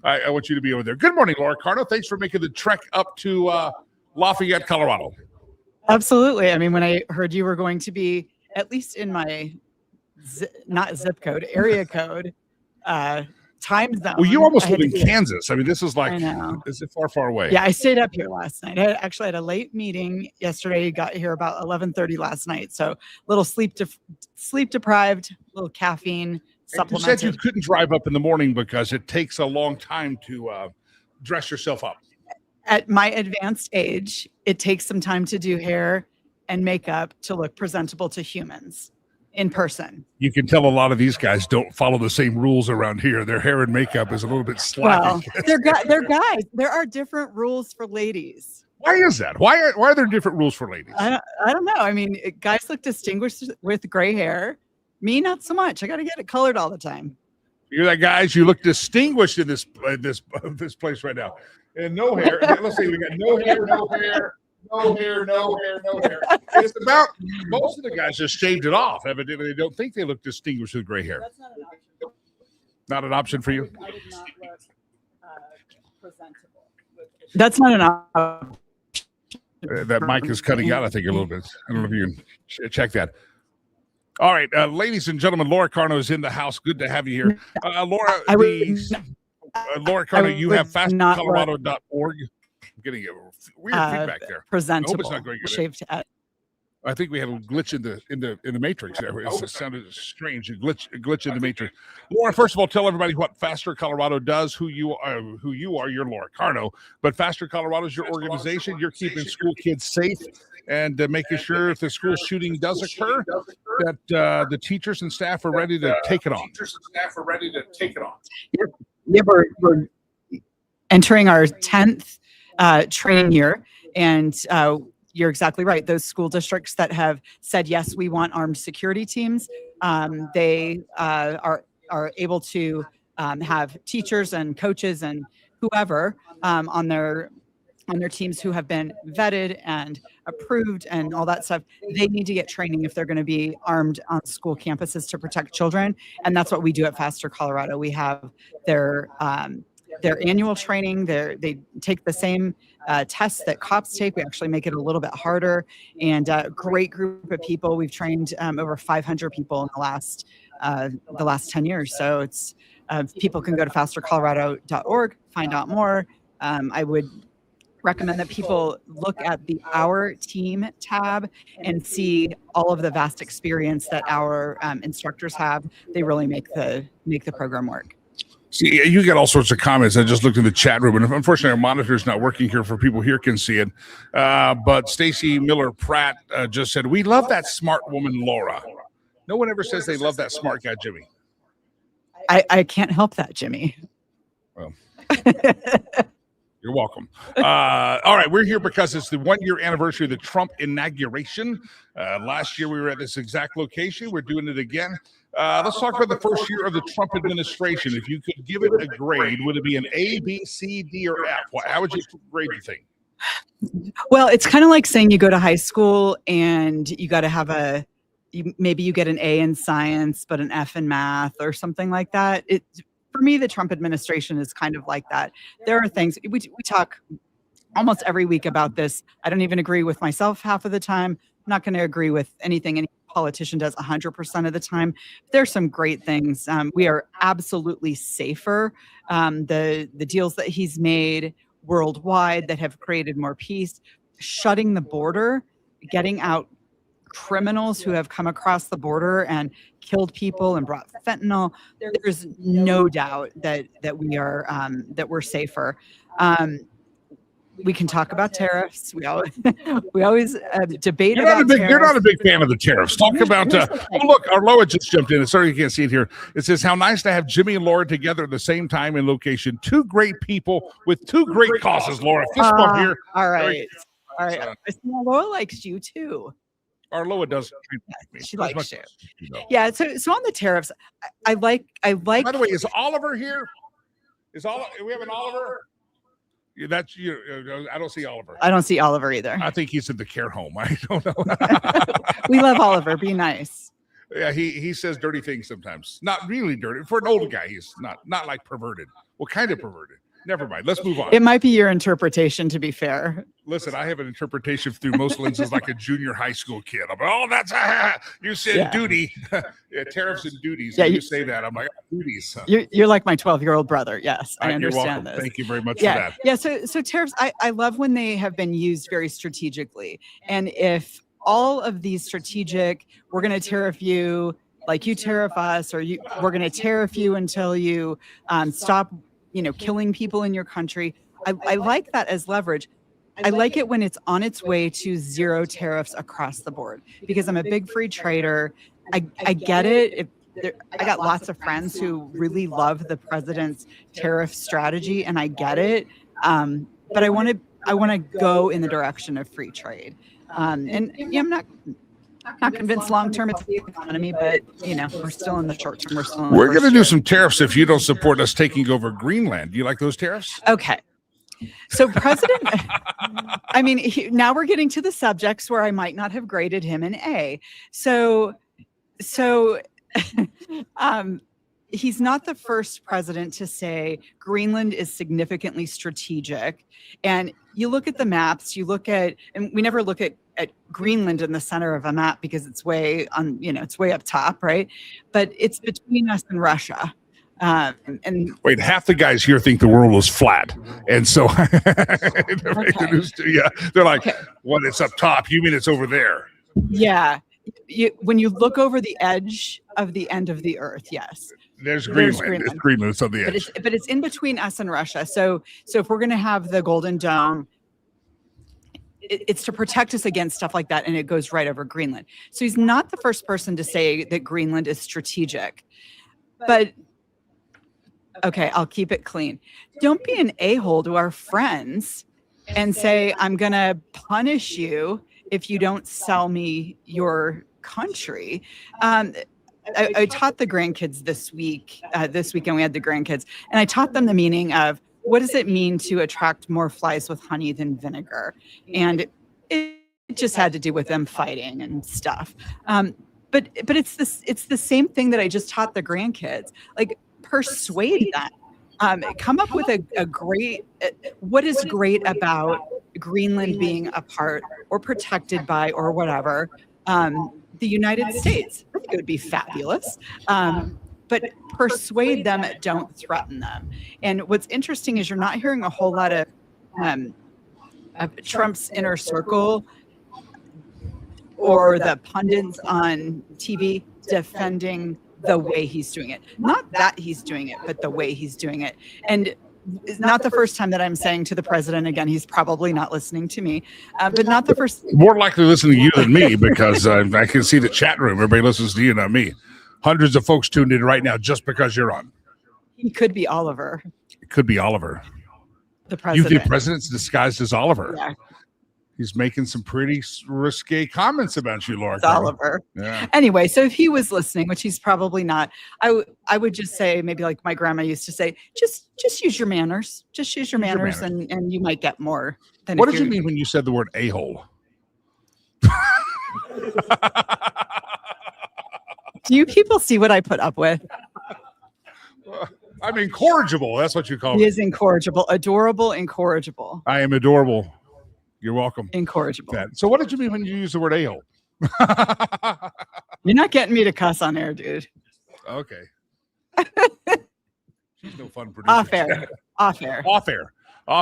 I want you to be over there. Good morning, Laura Carno. Thanks for making the trek up to Lafayette, Colorado. Absolutely. I mean, when I heard you were going to be at least in my not zip code, area code, time zone. Well, you almost live in Kansas. I mean, this is like, is it far away? Yeah, I stayed up here last night. I actually had a late meeting yesterday. Got here about 11:30 last night. So a little sleep deprived, a little caffeine supplemented. You said you couldn't drive up in the morning because it takes a long time to dress yourself up. At my advanced age, it takes some time to do hair and makeup to look presentable to humans in person. You can tell a lot of these guys don't follow the same rules around here. Their hair and makeup is a little bit slack. Well, they're guys. There are different rules for ladies. Why is that? Why are there different rules for ladies? I don't know. I mean, guys look distinguished with gray hair. Me, not so much. I got to get it colored all the time. You're that guys. You look distinguished in this place right now. And no hair. Let's see. We got no hair, no hair. No hair, no hair, no hair. It's about most of the guys just shaved it off. Evidently, they don't think they look distinguished with gray hair. That's not an option. Not an option for you? I did not look presentable. That's not an option. That mic is cutting out, I think, a little bit. I don't know if you can check that. All right, ladies and gentlemen, Laura Carno is in the house. Good to have you here. Laura, Laura Carno, you have fastcolorado.org. I'm getting a weird feedback there. Presentable. I hope it's not going good. Shaved head. I think we had a glitch in the matrix there. It sounded strange. A glitch in the matrix. Laura, first of all, tell everybody what Faster Colorado does, who you are. You're Laura Carno, but Faster Colorado is your organization. You're keeping school kids safe and making sure if the school shooting does occur, that the teachers and staff are ready to take it on. Yeah, we're entering our 10th training year, and you're exactly right. Those school districts that have said, yes, we want armed security teams, they are able to have teachers and coaches and whoever on their on their teams who have been vetted and approved and all that stuff, they need to get training if they're going to be armed on school campuses to protect children. And that's what we do at Faster Colorado. We have their annual training. They take the same tests that cops take. We actually make it a little bit harder. And a great group of people. We've trained over 500 people in the last 10 years. So it's people can go to fastercolorado.org, find out more. I would recommend that people look at the Our Team tab and see all of the vast experience that our instructors have. They really make the program work. See, you get all sorts of comments. I just looked in the chat room, and unfortunately, our monitor is not working here for people here can see it. But Stacy Miller Pratt just said, "We love that smart woman, Laura." No one ever says they love that smart guy, Jimmy. I can't help that, Jimmy. Well, you're welcome. All right, we're here because it's the 1-year anniversary of the Trump inauguration. Last year, we were at this exact location. We're doing it again. Let's talk about the first year of the Trump administration. If you could give it a grade, would it be an A, B, C, D, or F? How would you grade the thing? Well, it's kind of like saying you go to high school and you got to have maybe you get an A in science, but an F in math or something like that. For me, the Trump administration is kind of like that. There are things we talk almost every week about this. I don't even agree with myself half of the time. I'm not going to agree with anything any politician does 100% of the time. There's some great things. We are absolutely safer. The deals that he's made worldwide that have created more peace, shutting the border, getting out criminals who have come across the border and killed people and brought fentanyl. There's no doubt that we're safer. We can talk about tariffs. We always debate about tariffs. You're not a big fan of the tariffs. Talk about. Look, our Loa just jumped in. Sorry you can't see it here. It says how nice to have Jimmy and Laura together at the same time and location. Two great people with two great causes. Laura, fist bump here. All right. Laura likes you too. Our Loa does. She likes you. Yeah. So on the tariffs, I like. By the way, is Oliver here? We have an Oliver? Yeah, that's you. I don't see Oliver. I don't see Oliver either. I think he's in the care home. I don't know. We love Oliver. Be nice. Yeah, he says dirty things sometimes. Not really dirty. For an old guy, he's not like perverted. Well, kind of perverted. Never mind. Let's move on. It might be your interpretation, to be fair. Listen, I have an interpretation through most lenses like a junior high school kid. I'm like, you said duty. Yeah, tariffs and duties. Yeah, you say that. I'm like, duties. You're like my 12-year-old brother. Yes, I understand this. Thank you very much for that. Yeah, so tariffs, I love when they have been used very strategically. And if all of these strategic, we're going to tariff you like you tariff us, or we're going to tariff you until you stop killing people in your country. I like that as leverage. I like it when it's on its way to zero tariffs across the board, because I'm a big free trader. I get it. I got lots of friends who really love the president's tariff strategy, and I get it. But I want to go in the direction of free trade. I'm not convinced long term it's the economy, but we're still in the short term. We're going to do some tariffs if you don't support us taking over Greenland. Do you like those tariffs? Okay. So now we're getting to the subjects where I might not have graded him an A. So he's not the first president to say Greenland is significantly strategic. And you look at the maps, and we never look at Greenland in the center of a map because it's way up top, right? But it's between us and Russia. And wait, half the guys here think the world is flat, and so they're like, "What? It's up top? You mean it's over there?" Yeah. When you look over the edge of the end of the earth, yes. There's Greenland. It's Greenland. It's on the edge. But it's in between us and Russia. So if we're going to have the Golden Dome, it's to protect us against stuff like that, and it goes right over Greenland. So he's not the first person to say that Greenland is strategic. But okay, I'll keep it clean. Don't be an a-hole to our friends and say, I'm going to punish you if you don't sell me your country. I taught the grandkids this weekend we had the grandkids, and I taught them the meaning of what does it mean to attract more flies with honey than vinegar? And it just had to do with them fighting and stuff. But it's the same thing that I just taught the grandkids. Like, persuade them. Come up with a great, what is great about Greenland being a part or protected by or whatever the United States. I think it would be fabulous. But persuade them, don't threaten them. And what's interesting is you're not hearing a whole lot of Trump's inner circle or the pundits on TV defending the way he's doing it. Not that he's doing it, but the way he's doing it. And it's not the first time that I'm saying to the president, again, he's probably not listening to me, but not the first. More likely listening to you than me, because I can see the chat room. Everybody listens to you, not me. Hundreds of folks tuned in right now just because you're on. He could be Oliver. It could be Oliver. The president. You think president's disguised as Oliver? Yeah. He's making some pretty risque comments about you, Laura. It's Oliver. Yeah. Anyway, so if he was listening, which he's probably not, I would just say, maybe like my grandma used to say, just use your manners. Just use your manners. And you might get more than. What did you mean when you said the word a-hole? Do you people see what I put up with? I'm incorrigible. That's what you call me. He is incorrigible, adorable, incorrigible. I am adorable. You're welcome. Incorrigible. So what did you mean when you used the word a-hole? You're not getting me to cuss on air, dude. Okay. She's no fun producer. Off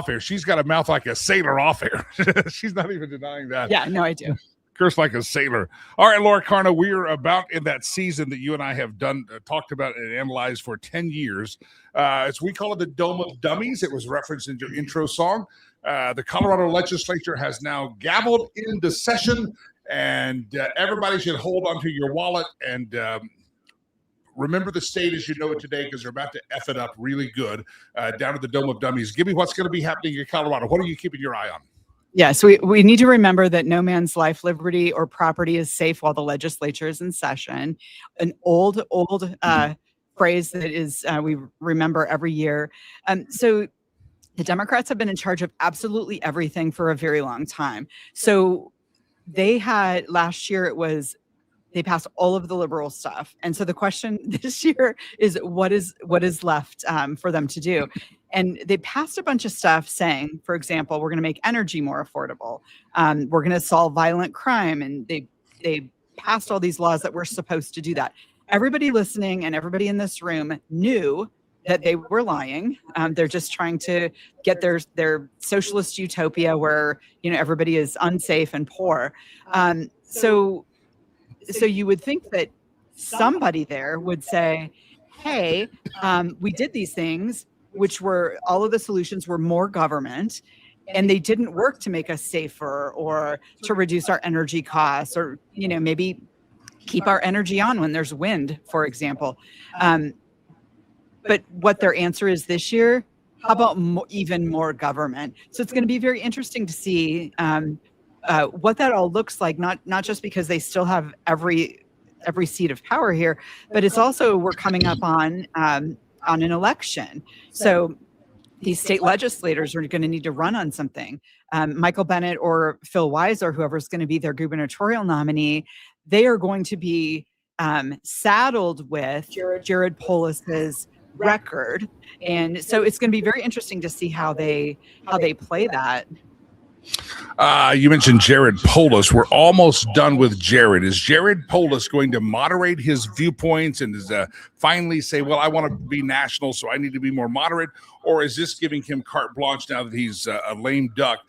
air. She's got a mouth like a sailor off air. She's not even denying that. Yeah, no, I do. Curse like a sailor. All right, Laura Carno, we are about in that season that you and I have done, talked about and analyzed for 10 years. As we call it, the Dome of Dummies. It was referenced in your intro song. The Colorado legislature has now gavelled into session, and everybody should hold onto your wallet and remember the state as you know it today, because they're about to F it up really good down at the Dome of Dummies. Give me what's going to be happening in Colorado. What are you keeping your eye on? Yes, we need to remember that no man's life, liberty, or property is safe while the legislature is in session. An old phrase that is we remember every year. So the Democrats have been in charge of absolutely everything for a very long time. So they had last year, they passed all of the liberal stuff. And so the question this year is what is left for them to do? And they passed a bunch of stuff saying, for example, we're going to make energy more affordable. We're going to solve violent crime. And they passed all these laws that were supposed to do that. Everybody listening and everybody in this room knew that they were lying. They're just trying to get their socialist utopia where, everybody is unsafe and poor. So you would think that somebody there would say, hey, we did these things, which were all of the solutions were more government, and they didn't work to make us safer or to reduce our energy costs or, maybe keep our energy on when there's wind, for example. But what their answer is this year, how about even more government? So it's going to be very interesting to see what that all looks like, not just because they still have every seat of power here, but it's also we're coming up on an election. So these state legislators are going to need to run on something. Michael Bennet or Phil Wise or whoever's going to be their gubernatorial nominee, they are going to be saddled with Jared Polis's record. And so it's going to be very interesting to see how they play that. You mentioned Jared Polis. We're almost done with Jared. Is Jared Polis going to moderate his viewpoints and finally say, well, I want to be national, so I need to be more moderate? Or is this giving him carte blanche now that he's a lame duck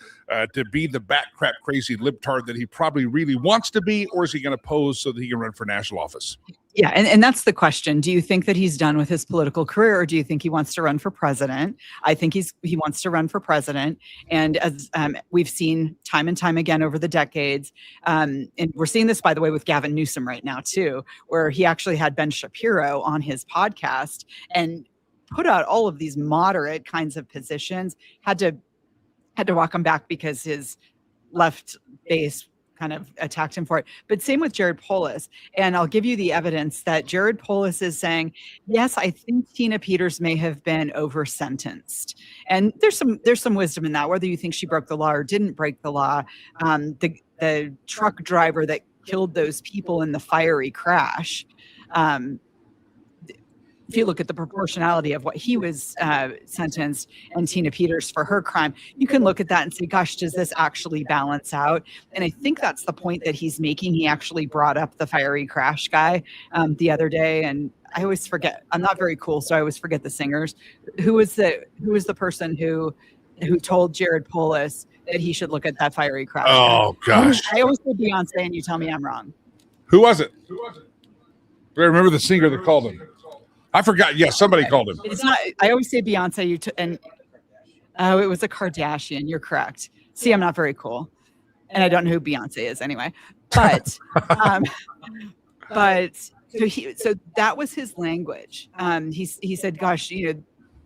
to be the bat crap crazy libtard that he probably really wants to be? Or is he going to pose so that he can run for national office? Yeah, and that's the question. Do you think that he's done with his political career, or do you think he wants to run for president? I think he wants to run for president. And as we've seen time and time again over the decades, and we're seeing this, by the way, with Gavin Newsom right now, too, where he actually had Ben Shapiro on his podcast and put out all of these moderate kinds of positions, had to walk him back because his left base kind of attacked him for it. But same with Jared Polis. And I'll give you the evidence that Jared Polis is saying, yes, I think Tina Peters may have been over sentenced. And there's some wisdom in that, whether you think she broke the law or didn't break the law. The truck driver that killed those people in the fiery crash, if you look at the proportionality of what he was sentenced and Tina Peters for her crime, you can look at that and say, gosh, does this actually balance out? And I think that's the point that he's making. He actually brought up the fiery crash guy the other day. And I always forget, I'm not very cool, so I always forget the singers. Who was the person who told Jared Polis that he should look at that fiery crash guy? Oh, gosh. I always say Beyonce, and you tell me I'm wrong. Who was it? I remember the singer that called him. I forgot. Yes, somebody called him. It's not. I always say Beyonce. It was a Kardashian. You're correct. See, I'm not very cool, and I don't know who Beyonce is anyway. But, so that was his language. He said, "Gosh,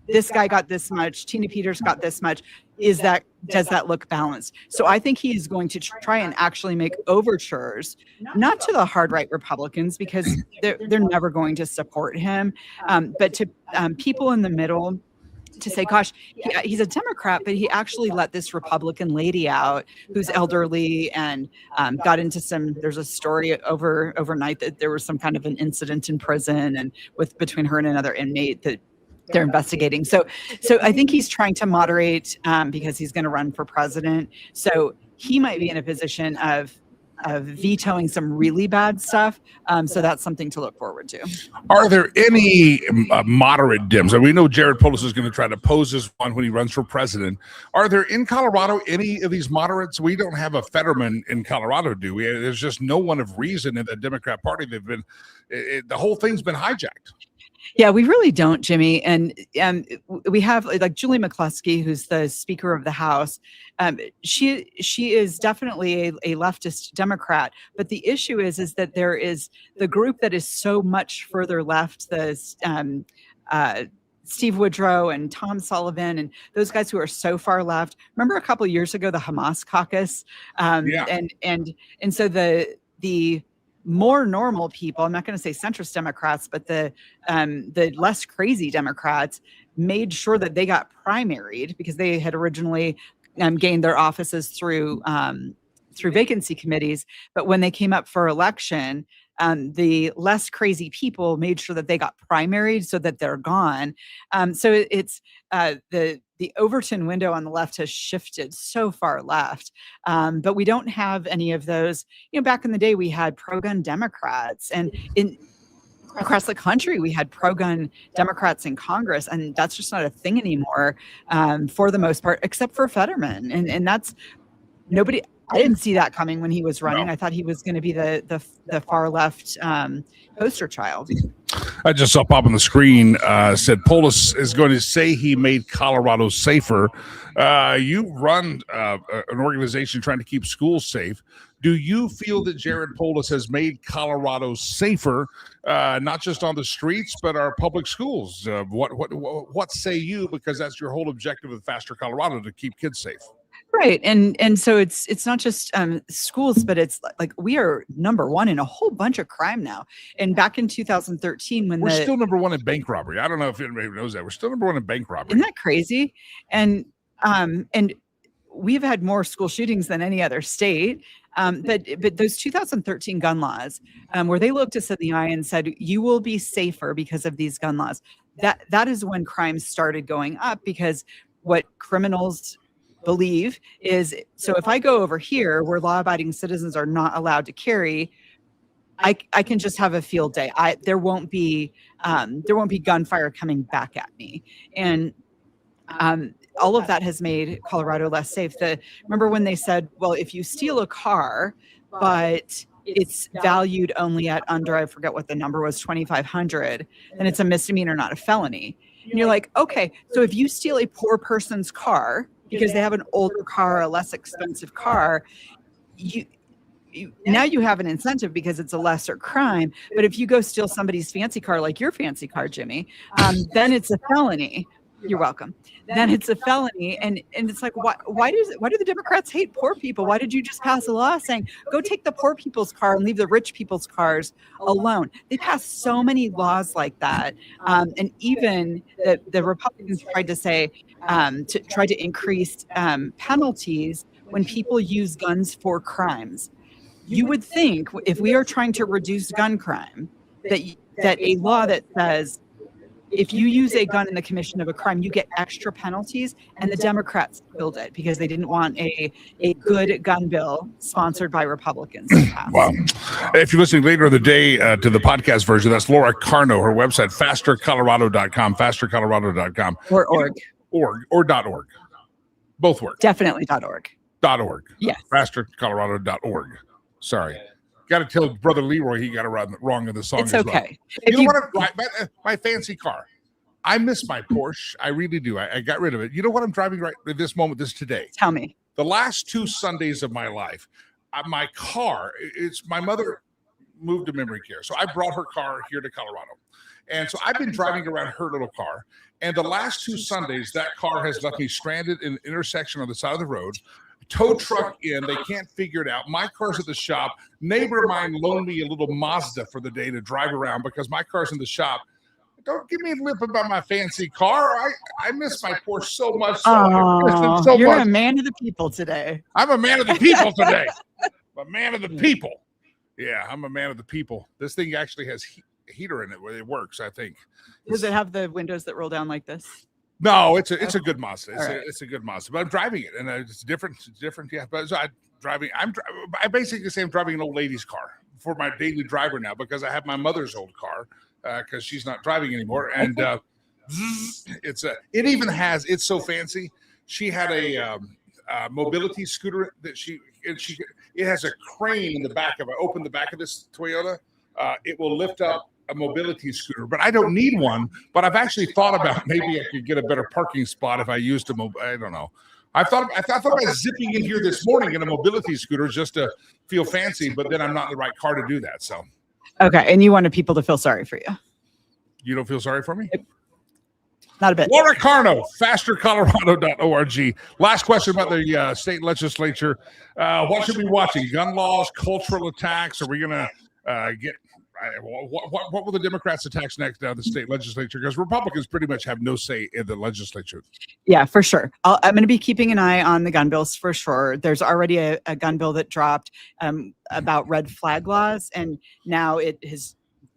this guy got this much. Tina Peters got this much. Does that look balanced?" So I think he's going to try and actually make overtures, not to the hard right Republicans, because they're never going to support him, but to people in the middle, to say, gosh, he's a Democrat, but he actually let this Republican lady out who's elderly and got into there's a story overnight that there was some kind of an incident in prison and between her and another inmate that they're investigating. So I think he's trying to moderate because he's going to run for president. So he might be in a position of vetoing some really bad stuff. So that's something to look forward to. Are there any moderate Dems? And we know Jared Polis is going to try to pose as one when he runs for president. Are there in Colorado any of these moderates? We don't have a Fetterman in Colorado, do we? There's just no one of reason in the Democrat Party. The whole thing's been hijacked. Yeah, we really don't, Jimmy. And we have like Julie McCluskey, who's the Speaker of the House. She is definitely a leftist Democrat. But the issue is that there is the group that is so much further left, Steve Woodrow and Tom Sullivan and those guys who are so far left. Remember a couple of years ago, the Hamas caucus? And so the more normal people, I'm not going to say centrist Democrats, but the less crazy Democrats made sure that they got primaried because they had originally gained their offices through vacancy committees. But when they came up for election, the less crazy people made sure that they got primaried so that they're gone. So it's the Overton window on the left has shifted so far left, but we don't have any of those. Back in the day, we had pro-gun Democrats, and across the country, we had pro-gun Democrats in Congress, and that's just not a thing anymore for the most part, except for Fetterman, and that's nobody. I didn't see that coming when he was running. No. I thought he was going to be the far left poster child. I just saw pop on the screen, said Polis is going to say he made Colorado safer. You run an organization trying to keep schools safe. Do you feel that Jared Polis has made Colorado safer, not just on the streets, but our public schools? What say you? Because that's your whole objective of Faster Colorado, to keep kids safe. Right. And so it's not just schools, but it's like we are number one in a whole bunch of crime now. And back in 2013, when we're still number one in bank robbery. I don't know if anybody knows that. We're still number one in bank robbery. Isn't that crazy? And we've had more school shootings than any other state. But those 2013 gun laws, where they looked us in the eye and said, you will be safer because of these gun laws. That is when crime started going up, because what criminals believe is, so if I go over here where law-abiding citizens are not allowed to carry, I can just have a field day. There won't be gunfire coming back at me. And all of that has made Colorado less safe. Remember when they said, well, if you steal a car, but it's valued only at under, I forget what the number was, $2,500, then it's a misdemeanor, not a felony. And you're like, okay, so if you steal a poor person's car because they have an older car, a less expensive car, now you have an incentive because it's a lesser crime. But if you go steal somebody's fancy car, like your fancy car, Jimmy, then it's a felony. You're welcome. Then it's a felony, and it's like, why do the Democrats hate poor people? Why did you just pass a law saying go take the poor people's car and leave the rich people's cars alone? They passed so many laws like that, and even the Republicans tried to say tried to increase penalties when people use guns for crimes. You would think if we are trying to reduce gun crime, that a law that says if you use a gun in the commission of a crime, you get extra penalties, and the Democrats killed it because they didn't want a good gun bill sponsored by Republicans to pass. Wow. If you're listening later in the day to the podcast version, that's Laura Carno, her website, fastercolorado.com, fastercolorado.com. Or org. Or .org. Both work. Definitely .org. .org. Yes. Fastercolorado.org. Sorry. Got to tell Brother Leroy he got it wrong in the song. It's as okay. Well. You know what? My fancy car. I miss my Porsche. I really do. I got rid of it. You know what I'm driving right at this moment? This today. Tell me. The last 2 Sundays of my life, my car. It's my mother moved to memory care, so I brought her car here to Colorado, and so I've been driving around her little car. And the last 2 Sundays, that car has left me stranded in an intersection on the side of the road. Tow truck in, they can't figure it out. My car's at the shop. Neighbor of mine loaned me a little Mazda for the day to drive around because my car's in the shop. Don't give me a lip about my fancy car. I miss my Porsche so much. You're a man of the people today. I'm a man of the people today. A man of the people. Yeah, I'm a man of the people. This thing actually has heater in it where it works, I think. Does it have the windows that roll down like this? No, it's a good Mazda. It's a good Mazda, but I'm driving it, and it's different. It's different, yeah. But so I basically say I'm driving an old lady's car for my daily driver now because I have my mother's old car because she's not driving anymore, and it's so fancy. She had a mobility scooter that it has a crane in the back of it. Open the back of this Toyota, it will lift up a mobility scooter, but I don't need one. But I've actually thought about maybe I could get a better parking spot if I used I don't know. I thought about zipping in here this morning in a mobility scooter just to feel fancy, but then I'm not in the right car to do that. So, okay, and you wanted people to feel sorry for you. You don't feel sorry for me? Not a bit. Laura Carno, fastercolorado.org. Last question about the state legislature. What should we be watching? Gun laws, cultural attacks? Are we going to get? What will the Democrats attack next down the state legislature? Because Republicans pretty much have no say in the legislature. Yeah, for sure. I'm going to be keeping an eye on the gun bills for sure. There's already a gun bill that dropped about red flag laws, and now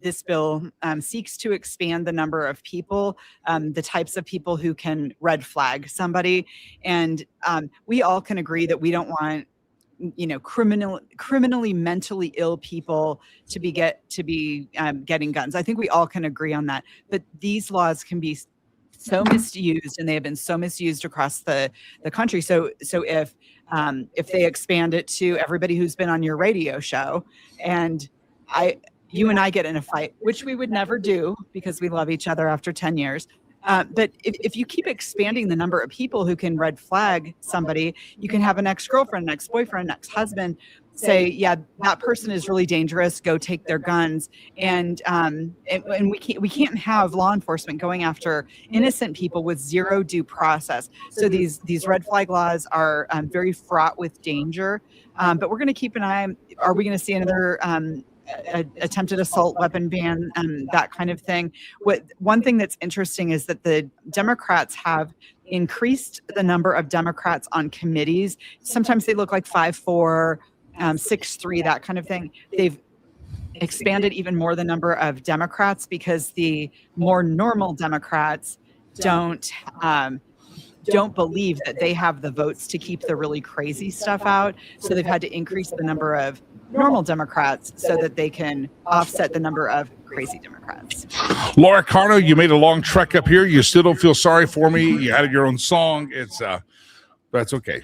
this bill seeks to expand the number of people, the types of people who can red flag somebody, and we all can agree that we don't want criminally mentally ill people to be getting guns. I think we all can agree on that. But these laws can be so misused, and they have been so misused across the country. So if they expand it to everybody who's been on your radio show, and you and I get in a fight, which we would never do because we love each other after 10 years. But if you keep expanding the number of people who can red flag somebody, you can have an ex-girlfriend, an ex-boyfriend, an ex-husband say, yeah, that person is really dangerous, go take their guns. And we can't have law enforcement going after innocent people with zero due process. So these red flag laws are very fraught with danger. But we're going to keep an eye. Are we going to see another attempted assault weapon ban, that kind of thing? One thing that's interesting is that the Democrats have increased the number of Democrats on committees. Sometimes they look like 5-4, 6-3, that kind of thing. They've expanded even more the number of Democrats because the more normal Democrats don't believe that they have the votes to keep the really crazy stuff out. So they've had to increase the number of normal Democrats so that they can offset the number of crazy Democrats. Laura Carno, you made a long trek up here. You still don't feel sorry for me. You had your own song. That's okay.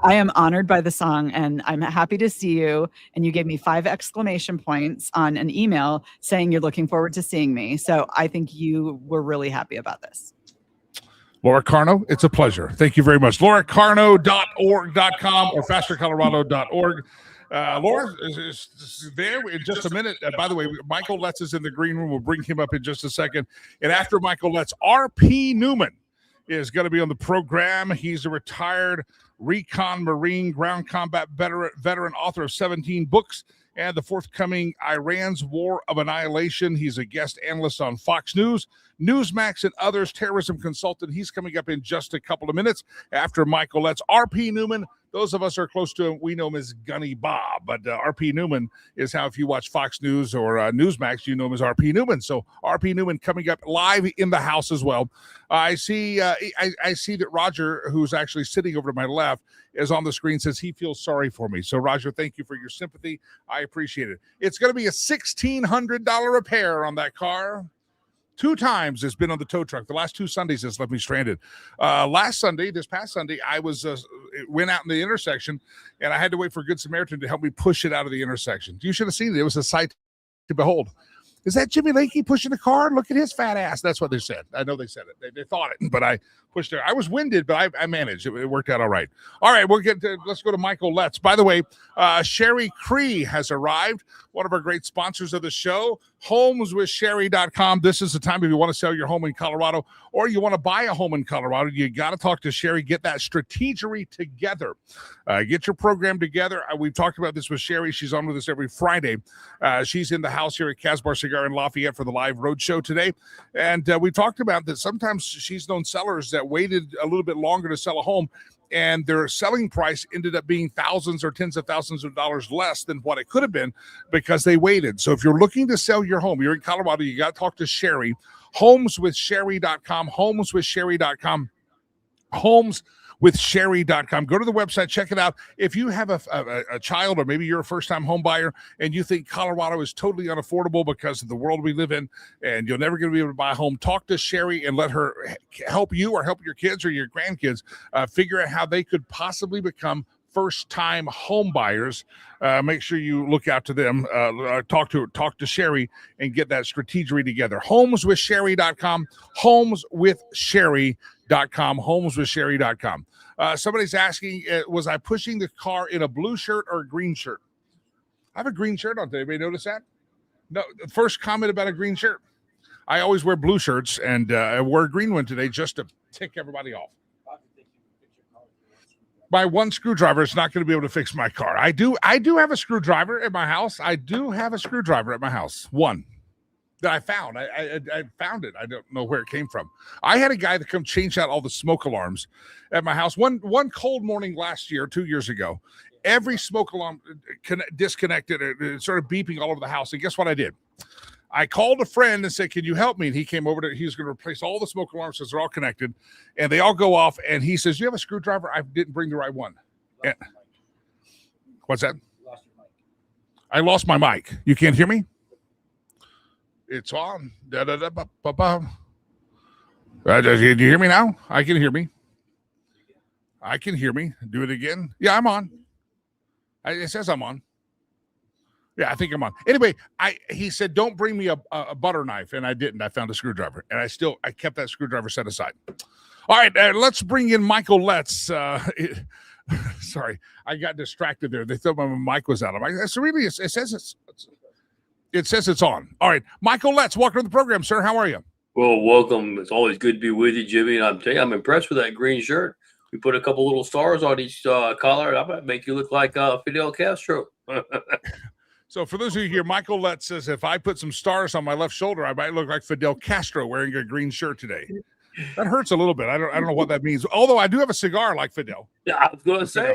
I am honored by the song, and I'm happy to see you. And you gave me 5 exclamation points on an email saying you're looking forward to seeing me. So I think you were really happy about this. Laura Carno, it's a pleasure. Thank you very much. LauraCarno.org.com or fastercolorado.org. Laura is there in just a minute. By the way, Michael Letts is in the green room. We'll bring him up in just a second. And after Michael Letts, R.P. Newman is going to be on the program. He's a retired recon Marine ground combat veteran, author of 17 books and the forthcoming Iran's War of Annihilation. He's a guest analyst on Fox News, Newsmax, and others, terrorism consultant. He's coming up in just a couple of minutes after Michael Letts. R.P. Newman, those of us who are close to him, we know him as Gunny Bob, but R.P. Newman is how, if you watch Fox News or Newsmax, you know him as R.P. Newman. So R.P. Newman coming up live in the house as well. I see that Roger, who's actually sitting over to my left, is on the screen, says he feels sorry for me. So Roger, thank you for your sympathy. I appreciate it. It's going to be a $1,600 repair on that car. 2 times it's been on the tow truck. The last 2 Sundays it's left me stranded. This past Sunday, I was went out in the intersection, and I had to wait for a Good Samaritan to help me push it out of the intersection. You should have seen it. It was a sight to behold. Is that Jimmy Lakey pushing the car? Look at his fat ass. That's what they said. I know they said it. They thought it, but I pushed it. I was winded, but I managed. It worked out all right. All right, let's go to Michael Letts. By the way, Sherry Cree has arrived, one of our great sponsors of the show, homeswithsherry.com. This is the time if you want to sell your home in Colorado or you want to buy a home in Colorado, you got to talk to Sherry. Get that strategery together. Get your program together. We've talked about this with Sherry. She's on with us every Friday. She's in the house here at Casbar Cigar in Lafayette for the live road show today. And we talked about that sometimes she's known sellers that waited a little bit longer to sell a home, and their selling price ended up being thousands or tens of thousands of dollars less than what it could have been because they waited. So if you're looking to sell your home, you're in Colorado, you got to talk to Sherry. Homeswithsherry.com, homeswithsherry.com, homeswithsherry.com. Go to the website, check it out. If you have a child, or maybe you're a first-time home buyer and you think Colorado is totally unaffordable because of the world we live in and you're never going to be able to buy a home, talk to Sherry and let her help you or help your kids or your grandkids figure out how they could possibly become first-time home buyers. Make sure you look out to them. Talk to Sherry and get that strategery together. Homeswithsherry.com, homeswithsherry.com, homeswithsherry.com. Somebody's asking, was I pushing the car in a blue shirt or a green shirt? I have a green shirt on today. Anybody notice that? No. First comment about a green shirt. I always wear blue shirts, and I wore a green one today just to tick everybody off. By one screwdriver, it's not going to be able to fix my car. I do have a screwdriver at my house. One that I found. I found it. I don't know where it came from. I had a guy that come change out all the smoke alarms at my house. One cold morning last year, 2 years ago, every smoke alarm disconnected. It started beeping all over the house. And guess what I did? I called a friend and said, can you help me? And he came over he was going to replace all the smoke alarms because they're all connected and they all go off. And he says, you have a screwdriver? I didn't bring the right one. And, what's that? I lost my mic. You can't hear me? It's on. Do you hear me now? I can hear me. Do it again. Yeah, I'm on. It says I'm on. Yeah, I think I'm on. Anyway, he said, don't bring me a butter knife, and I didn't. I found a screwdriver, and I kept that screwdriver set aside. All right, let's bring in Michael Letts. Sorry, I got distracted there. They thought my mic was out. So really, it says it's on. All right, Michael Letts, welcome to the program, sir. How are you? Well, welcome. It's always good to be with you, Jimmy. And I'm impressed with that green shirt. We put a couple little stars on each collar. I might make you look like Fidel Castro. So for those of you here, Michael Letts says, if I put some stars on my left shoulder, I might look like Fidel Castro wearing a green shirt today. That hurts a little bit. I don't know what that means. Although I do have a cigar like Fidel. Yeah, I was going to say,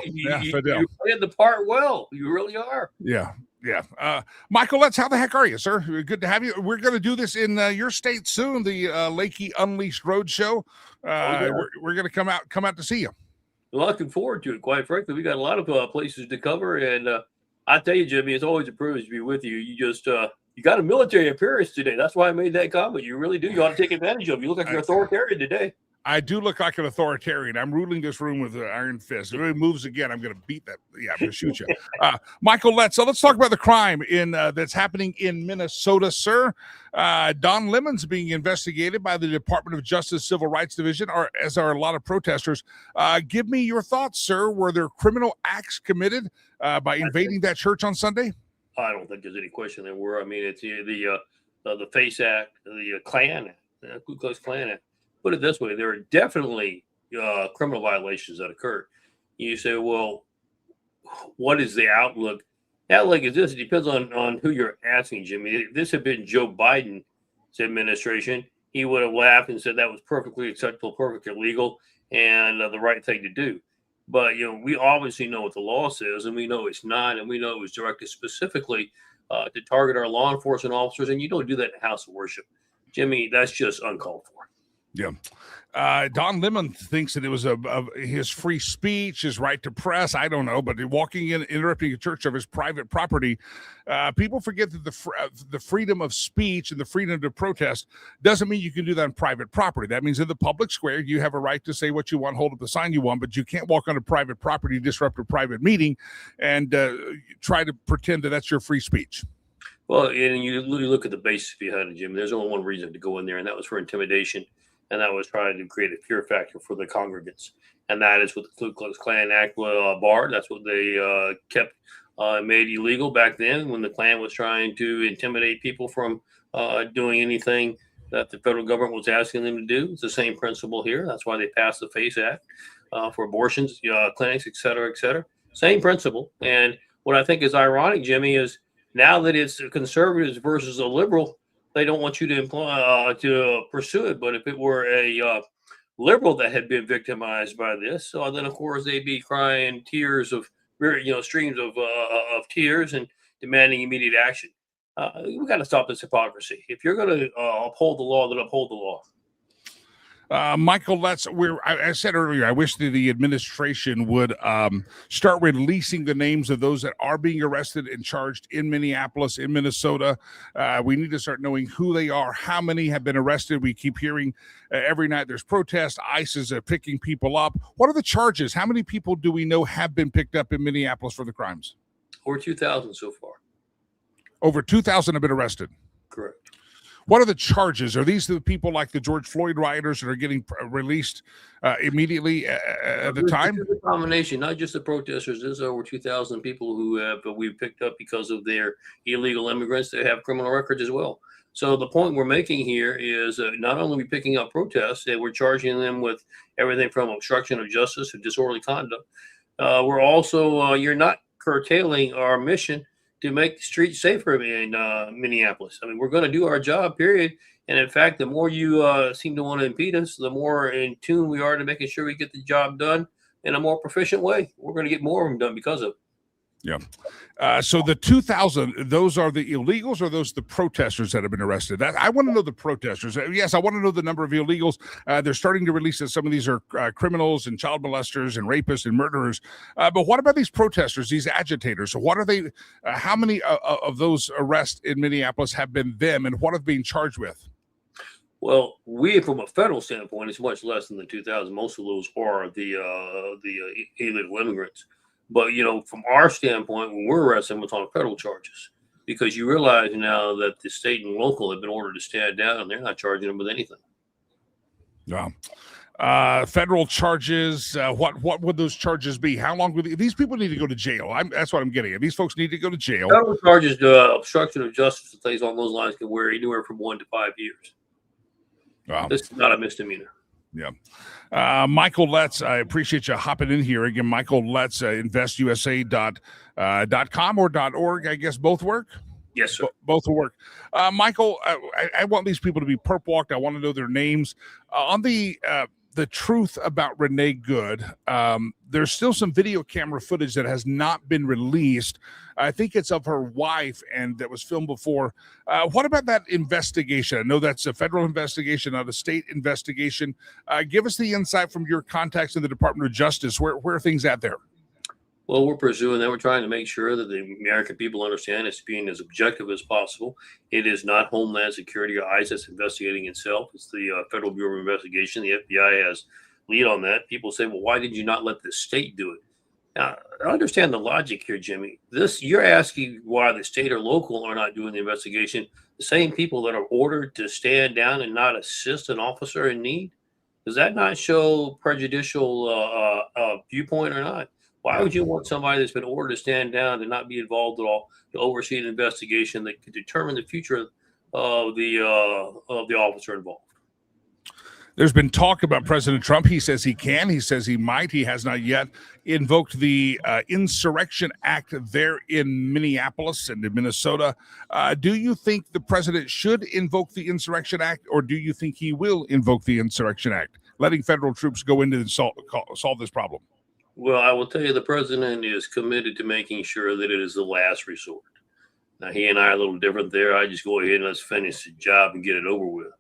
Fidel. You're playing the part well. You really are. Yeah. Michael Letts, how the heck are you, sir? Good to have you. We're going to do this in your state soon, the Lakey Unleashed Road Show. We're going to come out to see you. Well, looking forward to it, quite frankly. We got a lot of places to cover, and I tell you, Jimmy, it's always a privilege to be with you. You just you got a military appearance today. That's why I made that comment. You really do. You ought to take advantage of it. You look like you're authoritarian today. I do look like an authoritarian. I'm ruling this room with an iron fist. If it moves again, I'm going to beat that. Yeah, I'm going to shoot you. Michael Letts, so let's talk about the crime that's happening in Minnesota, sir. Don Lemon's being investigated by the Department of Justice Civil Rights Division, as are a lot of protesters. Give me your thoughts, sir. Were there criminal acts committed by invading that church on Sunday? I don't think there's any question there were. I mean, it's the FACE Act, the Klan, the Ku Klux Klan Act. put it this way: there are definitely criminal violations that occurred. You say, well, what is the outlook? Outlook is this: it depends on who you're asking, Jimmy. If this had been Joe Biden's administration, he would have laughed and said that was perfectly acceptable, perfectly legal, and the right thing to do. But we obviously know what the law says, and we know it's not, and we know it was directed specifically to target our law enforcement officers, and you don't do that in a house of worship, Jimmy. That's just uncalled for. Yeah. Don Lemon thinks that it was his free speech, his right to press. I don't know, but walking in, interrupting a church of his private property. People forget that the freedom of speech and the freedom to protest doesn't mean you can do that on private property. That means in the public square, you have a right to say what you want, hold up the sign you want, but you can't walk on a private property, disrupt a private meeting, and try to pretend that that's your free speech. Well, and you look at the basis behind it, Jim. There's only one reason to go in there, and that was for intimidation. And that was trying to create a fear factor for the congregants. And that is what the Ku Klux Klan Act barred. That's what they kept made illegal back then when the Klan was trying to intimidate people from doing anything that the federal government was asking them to do. It's the same principle here. That's why they passed the FACE Act for abortions, clinics, et cetera, et cetera. Same principle. And what I think is ironic, Jimmy, is now that it's conservatives versus a liberal, they don't want you to pursue it. But if it were a liberal that had been victimized by this, then of course they'd be crying tears of, streams of tears and demanding immediate action. We got to stop this hypocrisy. If you're going to uphold the law, then uphold the law. Michael, I said earlier, I wish that the administration would start releasing the names of those that are being arrested and charged in Minneapolis, in Minnesota. We need to start knowing who they are, how many have been arrested. We keep hearing every night there's protests. ICE is picking people up. What are the charges? How many people do we know have been picked up in Minneapolis for the crimes? Over 2,000 so far. Over 2,000 have been arrested. Correct. What are the charges? Are these the people like the George Floyd rioters that are getting released immediately at the time? It's a combination, not just the protesters. There's over 2,000 people who we've picked up because of their illegal immigrants that have criminal records as well. So the point we're making here is not only are we picking up protests, and we're charging them with everything from obstruction of justice to disorderly conduct. We're also, you're not curtailing our mission to make the streets safer in Minneapolis. I mean, we're going to do our job, period. And in fact, the more you seem to want to impede us, the more in tune we are to making sure we get the job done in a more proficient way. We're going to get more of them done because of it. Yeah. So the 2,000, those are the illegals, or those the protesters that have been arrested? I want to know the protesters. Yes, I want to know the number of illegals. They're starting to release that some of these are criminals and child molesters and rapists and murderers. But what about these protesters, these agitators? So what are they? How many of those arrests in Minneapolis have been them, and what have they been charged with? Well, from a federal standpoint, it's much less than the 2,000. Most of those are the illegal immigrants. But, from our standpoint, when we're arresting, we're on federal charges, because you realize now that the state and local have been ordered to stand down, and they're not charging them with anything. Yeah. Federal charges. What would those charges be? How long would these people need to go to jail? That's what I'm getting at. These folks need to go to jail. Federal charges, obstruction of justice and things along those lines can vary anywhere from 1 to 5 years. Wow. This is not a misdemeanor. Yeah. Michael Letts, I appreciate you hopping in here. Again, Michael Letts, investusa.com or .org, I guess both work? Yes, sir. Both will work. Michael, I want these people to be perp walked. I want to know their names. On the truth about Renee Good, there's still some video camera footage that has not been released. I think it's of her wife, and that was filmed before. What about that investigation? I know that's a federal investigation, not a state investigation. Give us the insight from your contacts in the Department of Justice. Where are things at there? Well, we're pursuing that. We're trying to make sure that the American people understand it's being as objective as possible. It is not Homeland Security or ICE that's investigating itself. It's the Federal Bureau of Investigation. The FBI has lead on that. People say, well, why did you not let the state do it? Now, I understand the logic here, Jimmy. You're asking why the state or local are not doing the investigation. The same people that are ordered to stand down and not assist an officer in need. Does that not show prejudicial viewpoint or not? Why would you want somebody that's been ordered to stand down to not be involved at all, to oversee an investigation that could determine the future of the officer involved? There's been talk about President Trump. He says he can. He says he might. He has not yet invoked the Insurrection Act there in Minneapolis and in Minnesota. Do you think the president should invoke the Insurrection Act, or do you think he will invoke the Insurrection Act, letting federal troops go in and solve this problem? Well, I will tell you, the president is committed to making sure that it is the last resort. Now, he and I are a little different there. I just go ahead and let's finish the job and get it over with.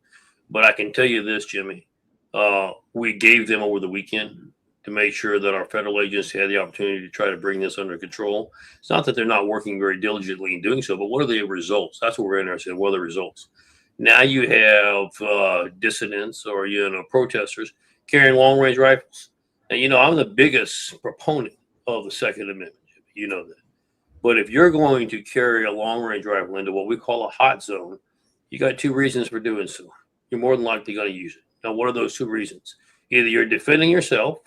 But I can tell you this, Jimmy, we gave them over the weekend to make sure that our federal agents had the opportunity to try to bring this under control. It's not that they're not working very diligently in doing so, but what are the results? That's what we're interested in. What are the results? Now you have dissidents or, protesters carrying long-range rifles. And, I'm the biggest proponent of the Second Amendment. You know that. But if you're going to carry a long-range rifle into what we call a hot zone, you got two reasons for doing so. You're more than likely going to use it. Now, what are those two reasons? Either you're defending yourself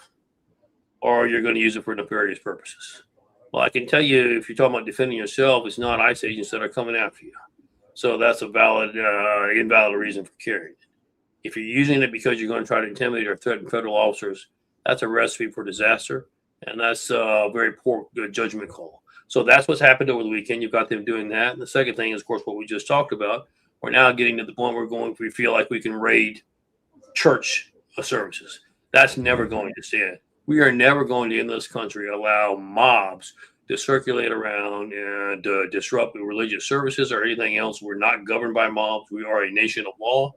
or you're going to use it for nefarious purposes. Well, I can tell you, if you're talking about defending yourself, it's not ICE agents that are coming after you. So that's a invalid reason for carrying it. If you're using it because you're going to try to intimidate or threaten federal officers, that's a recipe for disaster, and that's a very poor judgment call. So that's what's happened over the weekend. You've got them doing that. And the second thing is, of course, what we just talked about. We're now getting to the point where we feel like we can raid church services. That's never going to stand. We are never going to, in this country, allow mobs to circulate around and disrupt religious services or anything else. We're not governed by mobs. We are a nation of law.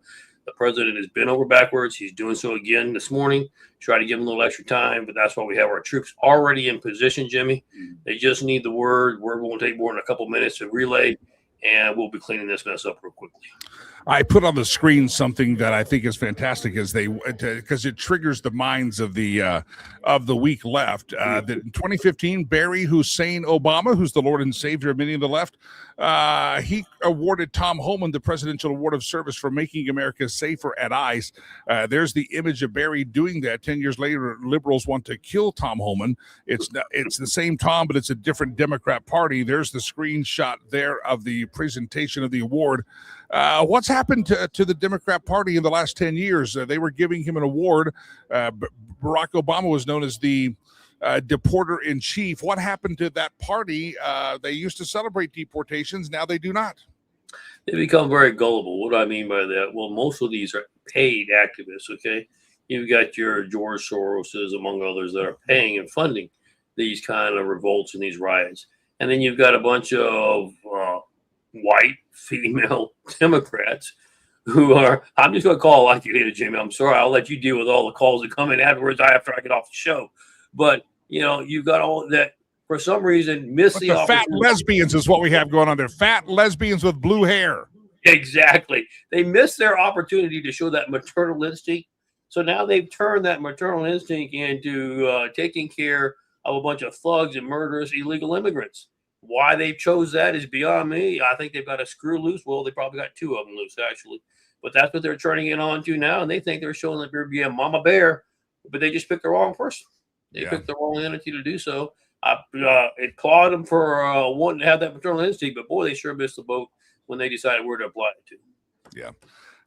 The president has been over backwards. He's doing so again this morning. Try to give him a little extra time, but that's why we have our troops already in position, Jimmy. They just need the word. Word won't take more than a couple minutes to relay, and we'll be cleaning this mess up real quickly. I put on the screen something that I think is fantastic, because it triggers the minds of the week left. That in 2015, Barry Hussein Obama, who's the Lord and Savior of many of the left, he awarded Tom Homan the Presidential Award of Service for making America safer at ICE. There's the image of Barry doing that. 10 years later, liberals want to kill Tom Homan. It's the same Tom, but it's a different Democrat party. There's the screenshot there of the presentation of the award. What's happened to the Democrat Party in the last 10 years? They were giving him an award. Barack Obama was known as the deporter-in-chief. What happened to that party? They used to celebrate deportations. Now they do not. They become very gullible. What do I mean by that? Well, most of these are paid activists, okay? You've got your George Soroses, among others, that are paying and funding these kind of revolts and these riots. And then you've got a bunch of white female Democrats who are, I'm just going to call it like it is, Jimmy. I'm sorry. I'll let you deal with all the calls that come in afterwards after I get off the show. But, you've got all that, for some reason, miss the fat lesbians is what we have going on there. Fat lesbians with blue hair. Exactly. They missed their opportunity to show that maternal instinct. So now they've turned that maternal instinct into taking care of a bunch of thugs and murderous illegal immigrants. Why they chose that is beyond me. I think they've got a screw loose. Well, they probably got two of them loose, actually. But that's what they're turning it on to now, and they think they're showing that they're being mama bear, but they just picked the wrong person. They picked the wrong entity to do so. It clawed them for wanting to have that maternal instinct, but boy, they sure missed the boat when they decided where to apply it to. Yeah.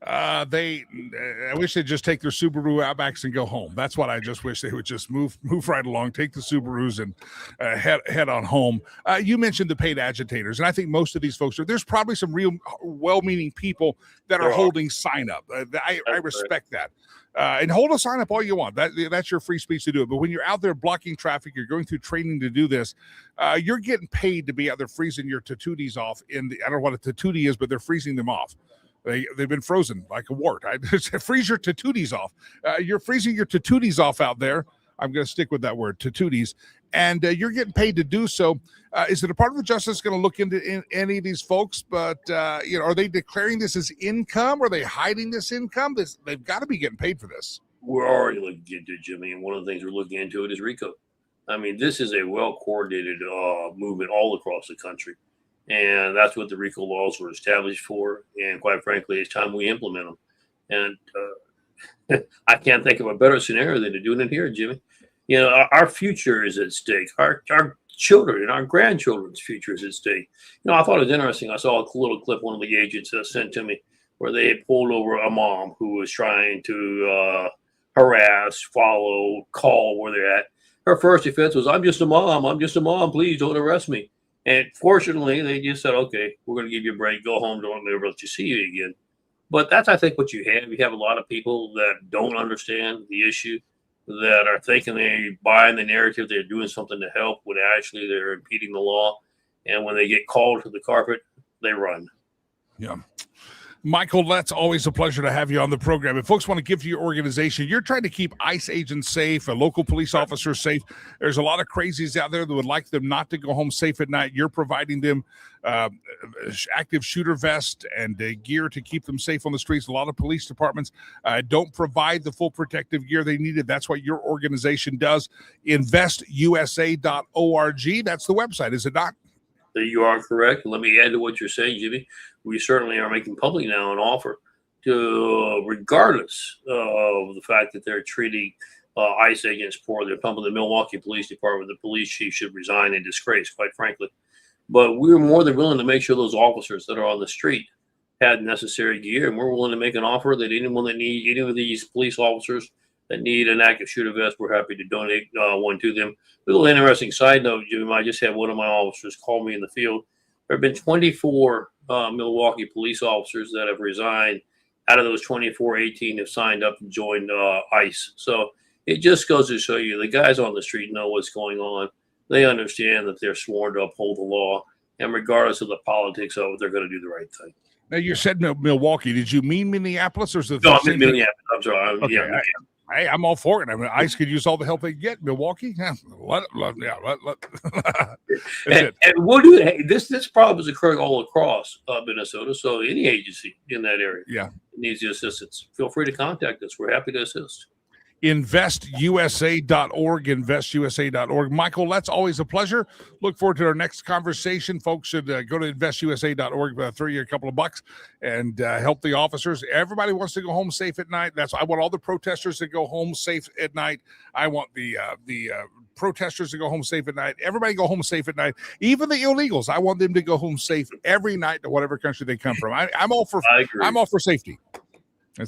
I wish they'd just take their Subaru Outbacks and go home. That's what I just wish they would just move right along, take the Subarus and head on home. You mentioned the paid agitators, and I think most of these folks there's probably some real well-meaning people that are holding sign up. I respect that. And hold a sign up all you want. That's your free speech to do it. But when you're out there blocking traffic, you're going through training to do this, you're getting paid to be out there freezing your tatooties off I don't know what a tatootie is, but they're freezing them off. They've been frozen like a wart. Freeze your tatooties off. You're freezing your tatooties off out there. I'm going to stick with that word, tatooties. And you're getting paid to do so. Is the Department of Justice going to look into any of these folks? But, are they declaring this as income? Are they hiding this income? They've got to be getting paid for this. We're already looking into it, Jimmy. And one of the things we're looking into it is RICO. I mean, this is a well-coordinated movement all across the country. And that's what the RICO laws were established for. And quite frankly, it's time we implement them. And I can't think of a better scenario than to doing it here, Jimmy. Our future is at stake. Our children and our grandchildren's future is at stake. I thought it was interesting. I saw a little clip one of the agents sent to me where they had pulled over a mom who was trying to harass, follow, call where they're at. Her first defense was, I'm just a mom. I'm just a mom. Please don't arrest me. And fortunately, they just said, okay, we're going to give you a break. Go home. Don't ever let you see you again. But that's, I think, what you have. You have a lot of people that don't understand the issue, that are thinking they're buying the narrative, they're doing something to help, when actually they're impeding the law. And when they get called to the carpet, they run. Yeah. Michael, that's always a pleasure to have you on the program. If folks want to give to your organization, you're trying to keep ICE agents safe, local police officers safe. There's a lot of crazies out there that would like them not to go home safe at night. You're providing them active shooter vest and gear to keep them safe on the streets. A lot of police departments don't provide the full protective gear they needed. That's what your organization does. InvestUSA.org. That's the website, is it not? You are correct. Let me add to what you're saying, Jimmy. We certainly are making public now an offer to, regardless of the fact that they're treating ICE agents poor, they're pumping the Milwaukee Police Department. The police chief should resign in disgrace, quite frankly. But we're more than willing to make sure those officers that are on the street had necessary gear, and we're willing to make an offer that anyone that needs, any of these police officers that need an active shooter vest, we're happy to donate one to them. Little interesting side note, Jim, I just had one of my officers call me in the field. There have been 24 Milwaukee police officers that have resigned. Out of those 24, 18 have signed up and joined ICE. So it just goes to show you the guys on the street know what's going on. They understand that they're sworn to uphold the law. And regardless of the politics of it, they're going to do the right thing. Now, you said Milwaukee. Did you mean Minneapolis? Or is it no, I mean Minneapolis. I'm sorry. Okay. Yeah. Hey, I'm all for it. I mean, ICE could use all the help they get. Milwaukee, and it. we'll do that. Hey, this problem is occurring all across Minnesota. So any agency in that area needs the assistance, feel free to contact us. We're happy to assist. InvestUSA.org, InvestUSA.org. Michael, that's always a pleasure. Look forward to our next conversation. Folks should go to InvestUSA.org, throw you a couple of bucks and help the officers. Everybody wants to go home safe at night. I want all the protesters to go home safe at night. I want the protesters to go home safe at night. Everybody go home safe at night. Even the illegals, I want them to go home safe every night to whatever country they come from. I'm all for safety.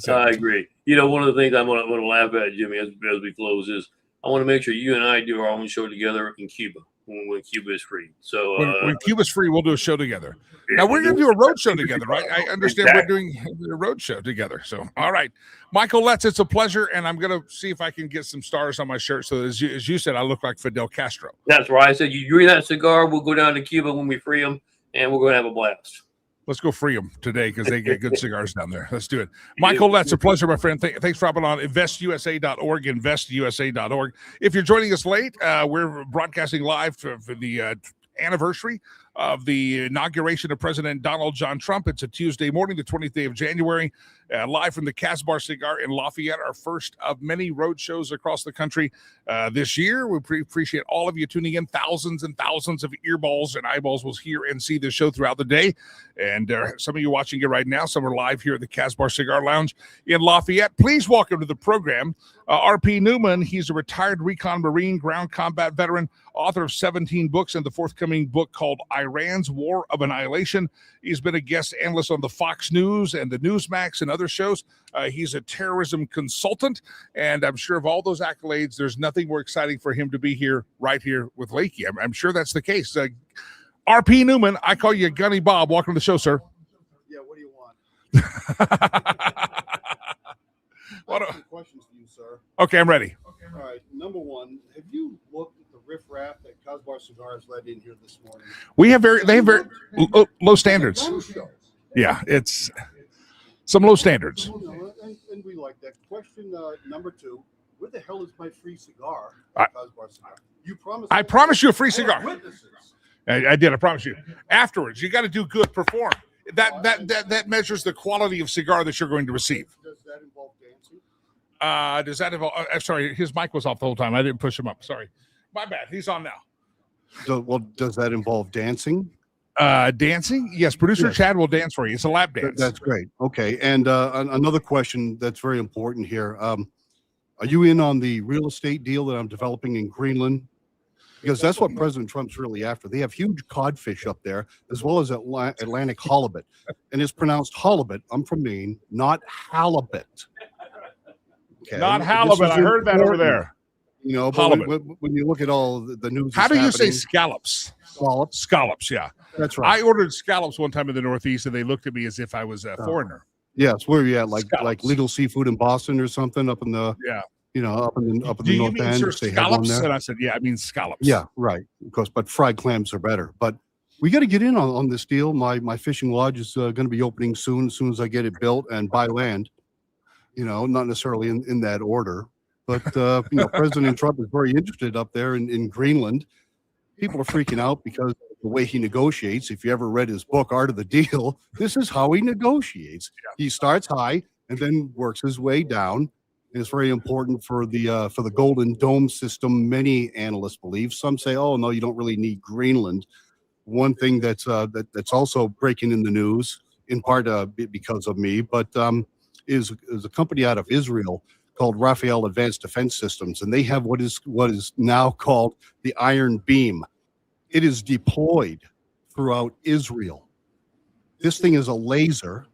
I agree. You know, one of the things I'm going to laugh at, Jimmy, as we close is I want to make sure you and I do our own show together in Cuba when Cuba is free. So when Cuba's free, we'll do a show together. Now we're going to do a road show together, right? I understand we're doing a road show together. So, all right, Michael Letts, it's a pleasure, and I'm going to see if I can get some stars on my shirt. So as you said, I look like Fidel Castro. That's right. I said you drink that cigar. We'll go down to Cuba when we free them, and we're going to have a blast. Let's go free them today because they get good cigars down there. Let's do it. Michael, that's a pleasure, my friend. Thanks for hopping on InvestUSA.org, InvestUSA.org. If you're joining us late, we're broadcasting live for the anniversary of the inauguration of President Donald John Trump. It's a Tuesday morning, the 20th day of January, live from the Casbar Cigar in Lafayette, our first of many road shows across the country this year. We appreciate all of you tuning in. Thousands and thousands of earballs and eyeballs will hear and see this show throughout the day. And some of you watching it right now, some are live here at the Casbar Cigar Lounge in Lafayette. Please welcome to the program R.P. Newman. He's a retired recon Marine, ground combat veteran, author of 17 books and the forthcoming book called Iran's War of Annihilation. He's been a guest analyst on the Fox News and the Newsmax and other shows. He's a terrorism consultant, and I'm sure of all those accolades, there's nothing more exciting for him to be here, right here with Lakey. I'm sure that's the case. R.P. Newman, I call you Gunny Bob. Welcome to the show, sir. Yeah, what do you want? What I have some questions for you, sir. Okay, I'm ready. All right. Number one, have you looked at the riffraff that Casbar Cigars let in here this morning? They have very low standards. Yeah, it's some low standards. And we like that. Question number two, where the hell is my free cigar? Casbar cigar. You promised. I promised you a free cigar. Witnesses. I did. I promise you. Afterwards, you got to do good, perform. That measures the quality of cigar that you're going to receive. Does that involve dancing? Does that involve? Sorry, his mic was off the whole time. I didn't push him up. Sorry, my bad. He's on now. Does that involve dancing? Dancing? Yes. Producer Chad will dance for you. It's a lap dance. That's great. Okay. And another question that's very important here. Are you in on the real estate deal that I'm developing in Greenland? because that's what President Trump's really after. They have huge codfish up there, as well as Atlantic halibut, and it's pronounced halibut. I'm from Maine, not halibut. Okay, Not halibut. I heard that over there. You know, but when you look at all the news, how do you say scallops? Scallops. Scallops, yeah. That's right. I ordered scallops one time in the Northeast, and they looked at me as if I was a foreigner. Yes, where are you at? Like Scallops. Legal Seafood in Boston or something up in the up in the North End. They have one there. And I said, yeah, I mean scallops. Yeah, right. Of course, but fried clams are better. But we got to get in on this deal. My fishing lodge is going to be opening soon. As soon as I get it built and buy land. You know, not necessarily in that order, but President Trump is very interested up there in Greenland. People are freaking out because of the way he negotiates. If you ever read his book, Art of the Deal, this is how he negotiates. Yeah. He starts high and then works his way down. And it's very important for the Golden Dome system. Many analysts believe. Some say, "Oh no, you don't really need Greenland." One thing that's also breaking in the news, in part because of me, but is a company out of Israel called Lafayette Advanced Defense Systems, and they have what is now called the Iron Beam. It is deployed throughout Israel. This thing is a laser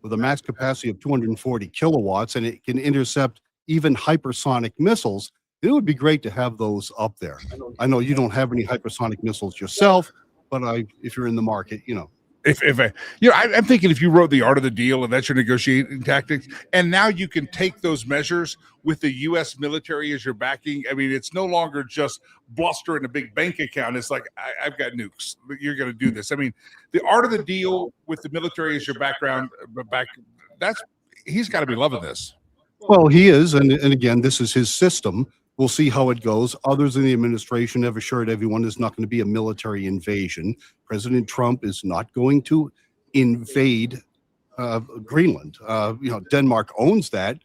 with a max capacity of 240 kilowatts, and it can intercept even hypersonic missiles. It would be great to have those up there. I know you don't have any hypersonic missiles yourself, but if you're in the market, I'm thinking if you wrote The Art of the Deal and that's your negotiating tactics, and now you can take those measures with the U.S. military as your backing. I mean, it's no longer just bluster in a big bank account. It's like, I've got nukes. You're going to do this. I mean, The Art of the Deal with the military as your background, he's got to be loving this. Well, he is, and again, this is his system. We'll see how it goes. Others in the administration have assured everyone there's not going to be a military invasion. President Trump is not going to invade Greenland. Denmark owns that,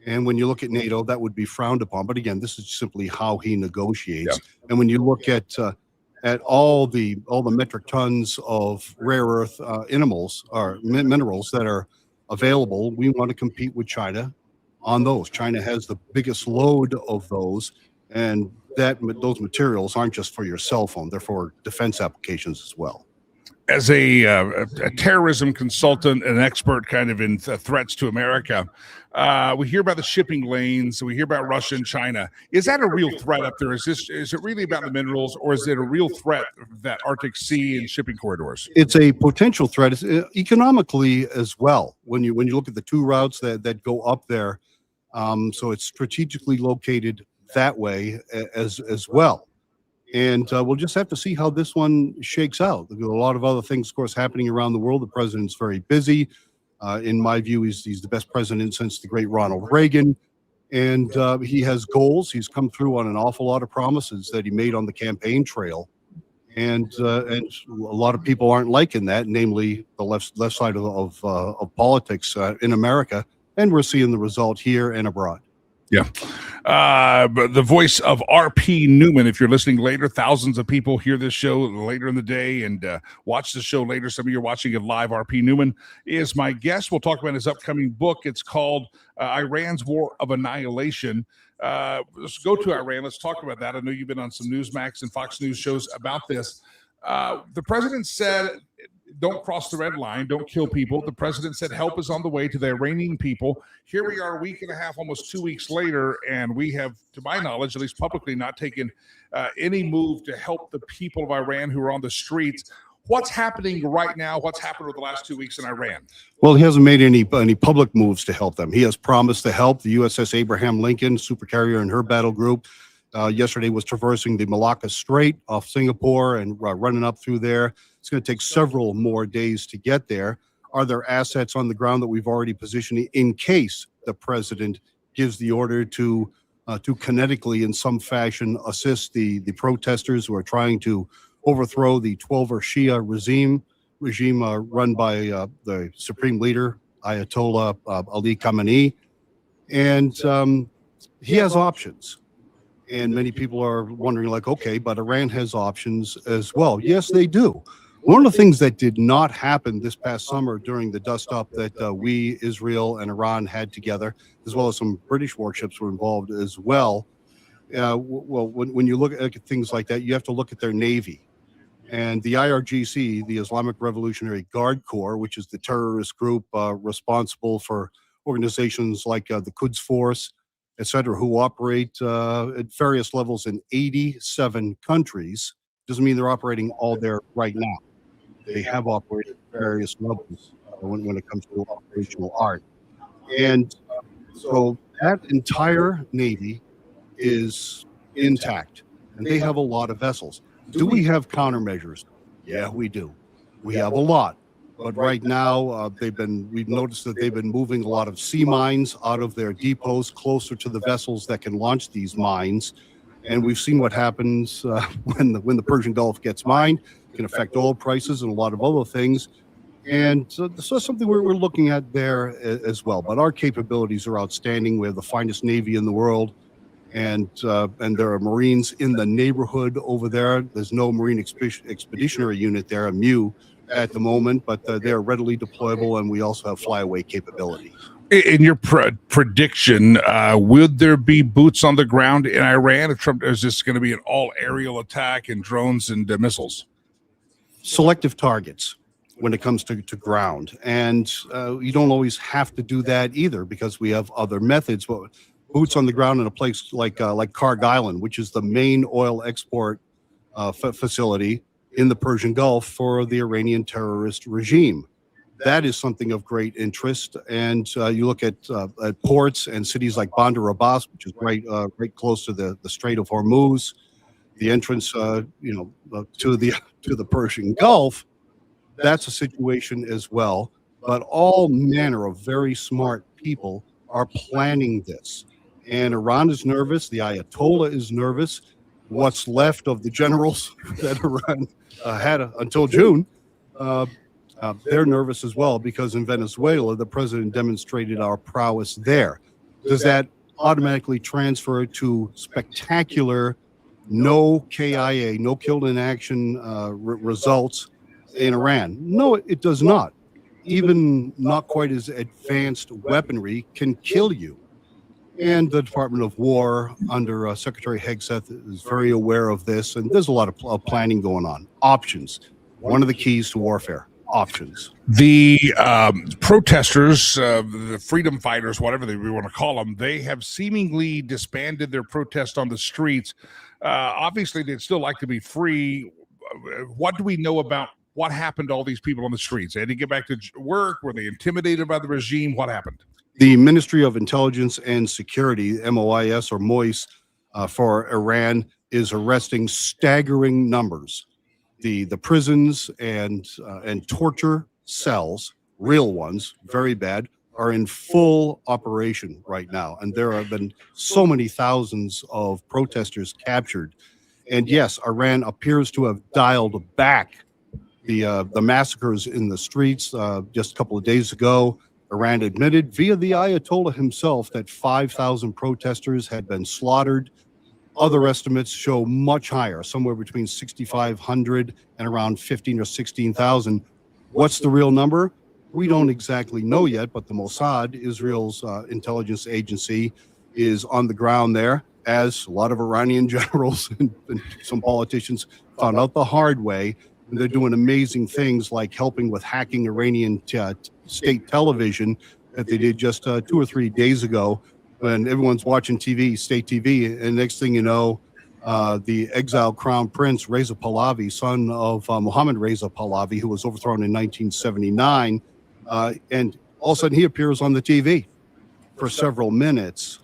and when you look at NATO, that would be frowned upon. But again, this is simply how he negotiates. Yeah. And when you look at all the metric tons of rare earth minerals that are available, we want to compete with China on those. China has the biggest load of those, and those materials aren't just for your cell phone; they're for defense applications as well. As a terrorism consultant and expert kind of in threats to America, we hear about the shipping lanes, we hear about Russia and China. Is that a real threat up there? Is it really about the minerals, or is it a real threat, that Arctic Sea and shipping corridors? It's a potential threat. It's economically as well. When you look at the two routes that go up there, so it's strategically located that way as well. And we'll just have to see how this one shakes out. There's a lot of other things, of course, happening around the world. The president's very busy. In my view, he's the best president since the great Ronald Reagan. And he has goals. He's come through on an awful lot of promises that he made on the campaign trail. And a lot of people aren't liking that, namely the left side of politics in America. And we're seeing the result here and abroad. Yeah. But the voice of R.P. Newman, if you're listening later, thousands of people hear this show later in the day and watch the show later. Some of you are watching it live. R.P. Newman is my guest. We'll talk about his upcoming book. It's called Iran's War of Annihilation. Let's go to Iran. Let's talk about that. I know you've been on some Newsmax and Fox News shows about this. The president said, don't cross the red line, don't kill people. The president said help is on the way to the Iranian people. Here we are a week and a half, almost 2 weeks later, and we have, to my knowledge, at least publicly, not taken any move to help the people of Iran who are on the streets. What's happening right now? What's happened over the last 2 weeks in Iran? Well, he hasn't made any public moves to help them. He has promised to help the USS Abraham Lincoln, supercarrier and her battle group. Yesterday was traversing the Malacca Strait off Singapore and running up through there. It's going to take several more days to get there. Are there assets on the ground that we've already positioned in case the president gives the order to kinetically, in some fashion, assist the protesters who are trying to overthrow the 12er Shia regime run by the supreme leader, Ayatollah Ali Khamenei? And he has options. And many people are wondering, like, okay, but Iran has options as well. Yes, they do. One of the things that did not happen this past summer during the dust-up that we, Israel, and Iran had together, as well as some British warships were involved as well, Well, when you look at things like that, you have to look at their Navy. And the IRGC, the Islamic Revolutionary Guard Corps, which is the terrorist group responsible for organizations like the Quds Force, et cetera, who operate at various levels in 87 countries, doesn't mean they're operating all there right now. They have operated at various levels when it comes to operational art. And so that entire Navy is intact, and they have a lot of vessels. Do we have countermeasures? Yeah, we do. We have a lot. But right now, we've noticed that they've been moving a lot of sea mines out of their depots closer to the vessels that can launch these mines. And we've seen what happens when the Persian Gulf gets mined. It can affect oil prices and a lot of other things. And so something we're looking at there as well. But our capabilities are outstanding. We have the finest Navy in the world. And there are Marines in the neighborhood over there. There's no Marine Expeditionary Unit there, a MU, at the moment, but they are readily deployable, and we also have flyaway capability. In your prediction, would there be boots on the ground in Iran? Is this going to be an all-aerial attack and drones and missiles? Selective targets when it comes to ground. And you don't always have to do that either, because we have other methods. But boots on the ground in a place like Karg Island, which is the main oil export facility in the Persian Gulf for the Iranian terrorist regime. That is something of great interest. And you look at ports and cities like Bandar Abbas, which is right close to the Strait of Hormuz, the entrance, to the Persian Gulf. That's a situation as well. But all manner of very smart people are planning this. And Iran is nervous. The Ayatollah is nervous. What's left of the generals that Iran had until June, they're nervous as well, because in Venezuela, the president demonstrated our prowess there. Does that automatically transfer to spectacular no KIA, no killed in action results in Iran? No, it does not. Even not quite as advanced weaponry can kill you. And the Department of War under Secretary Hegseth is very aware of this, and there's a lot of planning going on. Options. One of the keys to warfare. Options. The protesters, the freedom fighters, whatever we want to call them, they have seemingly disbanded their protest on the streets. Obviously, they'd still like to be free. What do we know about what happened to all these people on the streets? They had to get back to work? Were they intimidated by the regime? What happened? The Ministry of Intelligence and Security, MOIS or MOIS, for Iran is arresting staggering numbers. The prisons and torture cells, real ones, very bad, are in full operation right now. And there have been so many thousands of protesters captured. And yes, Iran appears to have dialed back the massacres in the streets. Just a couple of days ago, Iran admitted via the Ayatollah himself that 5,000 protesters had been slaughtered. Other estimates show much higher, somewhere between 6,500 and around 15 or 16,000. What's the real number? We don't exactly know yet, but the Mossad, Israel's intelligence agency, is on the ground there, as a lot of Iranian generals and some politicians found out the hard way. And they're doing amazing things like helping with hacking Iranian state television that they did just 2 or 3 days ago, when everyone's watching TV, state TV, and next thing you know, the exiled crown prince Reza Pahlavi, son of Mohammad Reza Pahlavi, who was overthrown in 1979, and all of a sudden he appears on the TV for several minutes.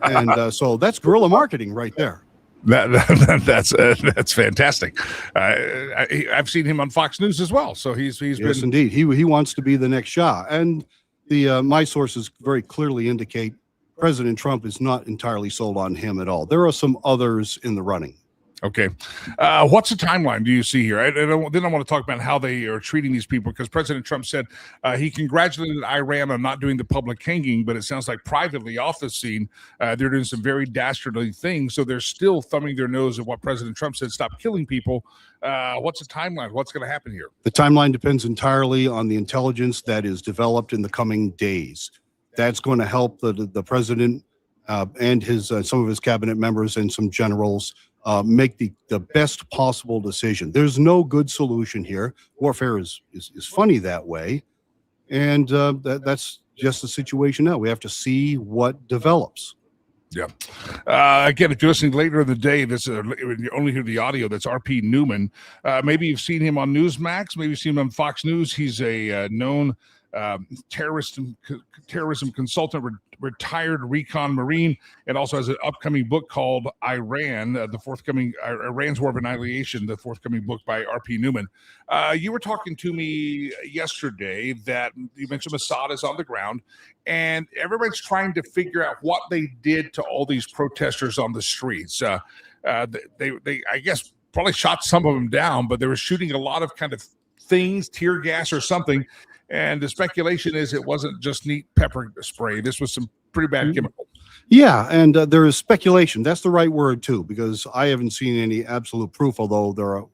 And so that's guerrilla marketing right there. That's fantastic. I've seen him on Fox News as well. So he's yes, been indeed. He wants to be the next Shah. And the my sources very clearly indicate President Trump is not entirely sold on him at all. There are some others in the running. Okay. What's the timeline do you see here? Then I want to talk about how they are treating these people, because President Trump said he congratulated Iran on not doing the public hanging, but it sounds like privately off the scene, they're doing some very dastardly things. So they're still thumbing their nose at what President Trump said, stop killing people. What's the timeline? What's going to happen here? The timeline depends entirely on the intelligence that is developed in the coming days. That's going to help the president and his some of his cabinet members and some generals make the best possible decision. There's no good solution here. Warfare is funny that way, and that's just the situation now. We have to see what develops. Yeah. Again, if you're listening later in the day, you only hear the audio. That's R.P. Newman. Maybe you've seen him on Newsmax. Maybe you've seen him on Fox News. He's a known terrorism consultant, retired recon Marine, and also has an upcoming book called Iran, the forthcoming Iran's War of Annihilation, the forthcoming book by R.P. Newman. You were talking to me yesterday that you mentioned Mossad is on the ground, and everybody's trying to figure out what they did to all these protesters on the streets. They I guess, probably shot some of them down, but they were shooting a lot of kind of things, tear gas or something. And the speculation is it wasn't just neat pepper spray. This was some pretty bad chemicals. Yeah, and there is speculation. That's the right word, too, because I haven't seen any absolute proof, although there are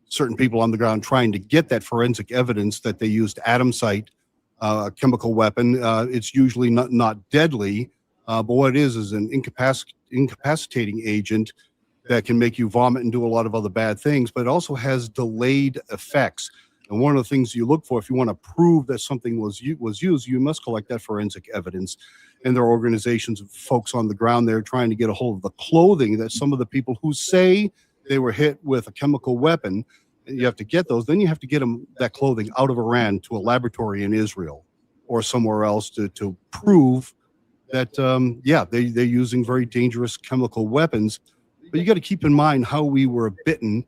certain people on the ground trying to get that forensic evidence that they used atomsite, a chemical weapon. It's usually not deadly, but what it is an incapacitating agent that can make you vomit and do a lot of other bad things, but it also has delayed effects. And one of the things you look for, if you want to prove that something was used, you must collect that forensic evidence. And there are organizations of folks on the ground there trying to get a hold of the clothing that some of the people who say they were hit with a chemical weapon, you have to get those. Then you have to get that clothing out of Iran to a laboratory in Israel or somewhere else to prove that, they're using very dangerous chemical weapons. But you got to keep in mind how we were bitten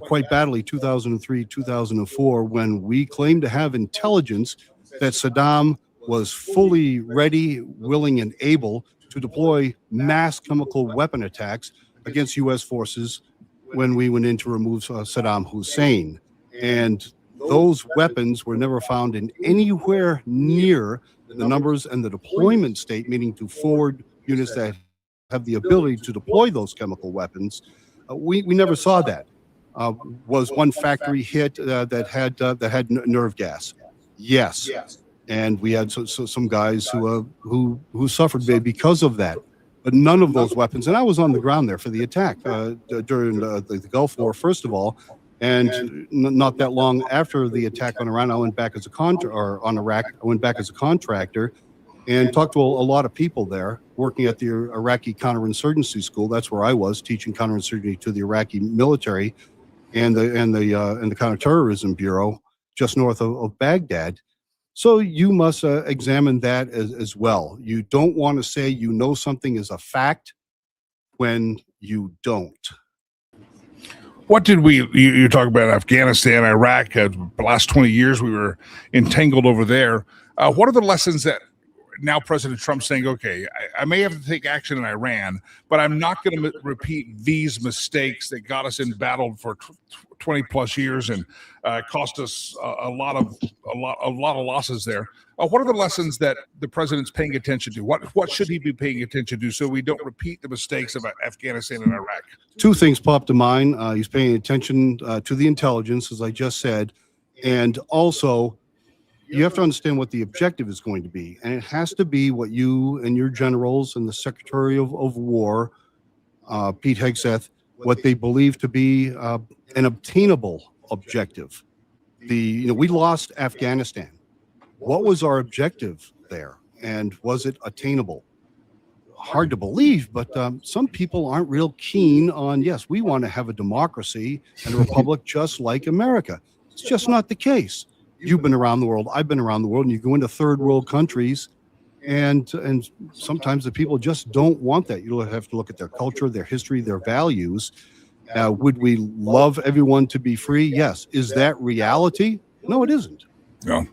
quite badly 2003, 2004, when we claimed to have intelligence that Saddam was fully ready, willing, and able to deploy mass chemical weapon attacks against U.S. forces when we went in to remove Saddam Hussein. And those weapons were never found in anywhere near the numbers and the deployment state, meaning to forward units that have the ability to deploy those chemical weapons. We never saw that. Was one factory hit that had nerve gas? Yes. And we had some guys who suffered because of that. But none of those weapons. And I was on the ground there for the attack during the Gulf War, first of all. And not that long after the attack on Iran, I went back as a contractor and talked to a lot of people there working at the Iraqi counterinsurgency school. That's where I was teaching counterinsurgency to the Iraqi military and the counterterrorism bureau just north of Baghdad. So you must examine that as well. You don't want to say you know something is a fact when you don't. What did you talk about Afghanistan, Iraq, the last 20 years we were entangled over there. What are the lessons that now President Trump's saying, okay, I may have to take action in Iran, but I'm not going to repeat these mistakes that got us in battle for 20 plus years and cost us a lot of losses there. What are the lessons that the president's paying attention to? What should he be paying attention to so we don't repeat the mistakes of Afghanistan and Iraq? Two things pop to mind. He's paying attention to the intelligence, as I just said, and also you have to understand what the objective is going to be. And it has to be what you and your generals and the Secretary of War, Pete Hegseth, what they believe to be an obtainable objective. We lost Afghanistan. What was our objective there? And was it attainable? Hard to believe, but some people aren't real keen on, yes, we want to have a democracy and a republic just like America. It's just not the case. You've been around the world, I've been around the world, and you go into third world countries, and sometimes the people just don't want that. You have to look at their culture, their history, their values. Would we love everyone to be free? Yes. Is that reality? No, it isn't. No.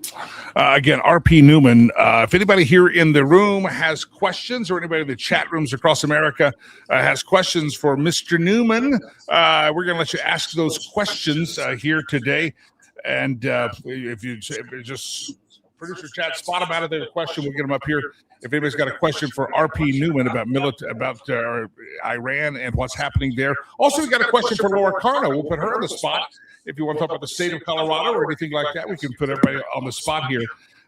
Again, R.P. Newman, if anybody here in the room has questions, or anybody in the chat rooms across America has questions for Mr. Newman, we're going to let you ask those questions here today. And if you just producer chat, spot them out of their question, we'll get them up here. If anybody's got a question for R.P. Newman about Iran and what's happening there. Also, we got a question for Laura Carno. We'll put her on the spot. If you want to talk about the state of Colorado or anything like that, we can put everybody on the spot here.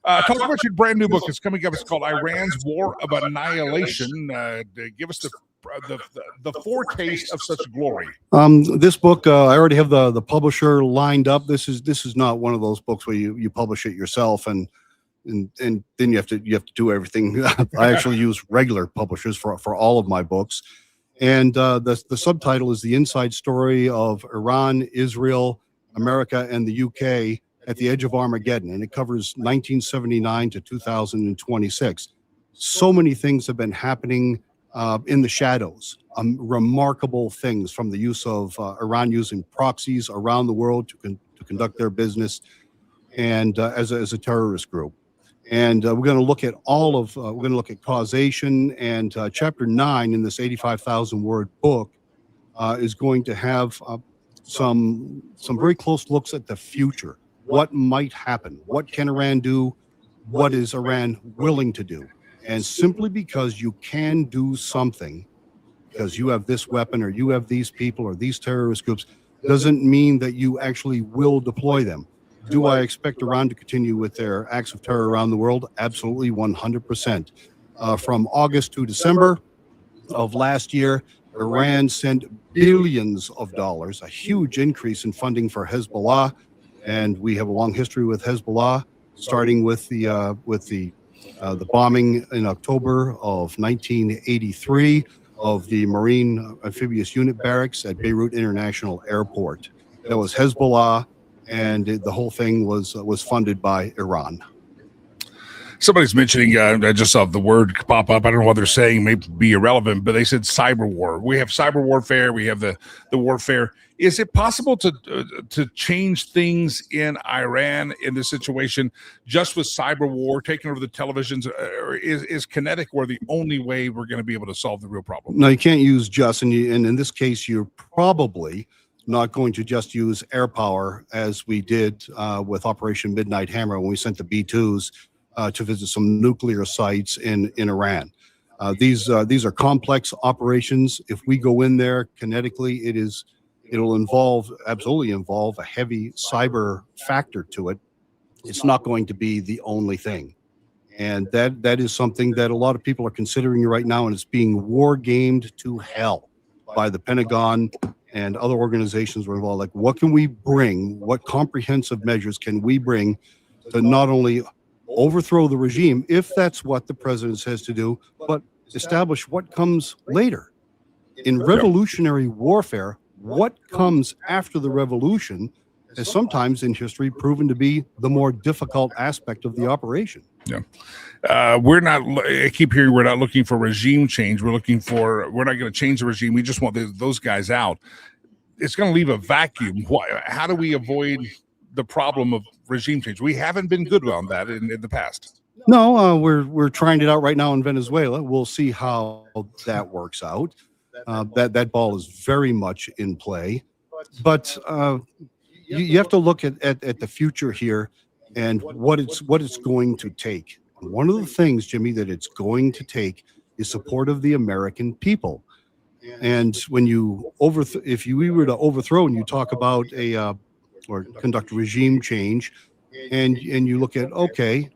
Talk about your brand new book. It's coming up. It's called Iran's War of Annihilation. Give us the foretaste of such glory. This book, I already have the publisher lined up. This is not one of those books where you publish it yourself and then you have to do everything. I actually use regular publishers for all of my books. And the subtitle is The Inside Story of Iran, Israel, America, and the UK at the Edge of Armageddon. And it covers 1979 to 2026. So many things have been happening in the shadows. Remarkable things, from the use of Iran using proxies around the world to conduct their business, and as a terrorist group. And we're going to look at we're going to look at causation, and chapter 9 in this 85,000 word book is going to have some very close looks at the future. What might happen? What can Iran do? What is Iran willing to do? And simply because you can do something, because you have this weapon or you have these people or these terrorist groups, doesn't mean that you actually will deploy them. Do I expect Iran to continue with their acts of terror around the world? Absolutely, 100%. From August to December of last year, Iran sent billions of dollars, a huge increase in funding for Hezbollah, and we have a long history with Hezbollah, starting with the bombing in October of 1983 of the Marine Amphibious Unit Barracks at Beirut International Airport. That was Hezbollah, and the whole thing was funded by Iran. Somebody's mentioning, I just saw the word pop up. I don't know what they're saying, may be irrelevant, but they said cyber war. We have cyber warfare. We have the warfare. Is it possible to change things in Iran in this situation just with cyber war taking over the televisions? Or is kinetic war the only way we're going to be able to solve the real problem? No, you can't use just, and in this case, you're probably not going to just use air power as we did with Operation Midnight Hammer when we sent the B-2s to visit some nuclear sites in Iran. These are complex operations. If we go in there kinetically, it'll absolutely involve a heavy cyber factor to it. It's not going to be the only thing. And that is something that a lot of people are considering right now, and it's being war gamed to hell by the Pentagon and other organizations were involved. Like, what can we bring? What comprehensive measures can we bring to not only overthrow the regime, if that's what the president says to do, but establish what comes later? In revolutionary warfare, what comes after the revolution has sometimes in history proven to be the more difficult aspect of the operation. Yeah. I keep hearing we're not looking for regime change. We're not going to change the regime. We just want those guys out. It's going to leave a vacuum. How do we avoid the problem of regime change? We haven't been good on that in the past. No, we're trying it out right now in Venezuela. We'll see how that works out. That ball is very much in play, but you have to look at the future here and what it's going to take. One of the things, Jimmy, that it's going to take is support of the American people. And when if we were to overthrow, and you talk about or conduct regime change, and you look at, okay,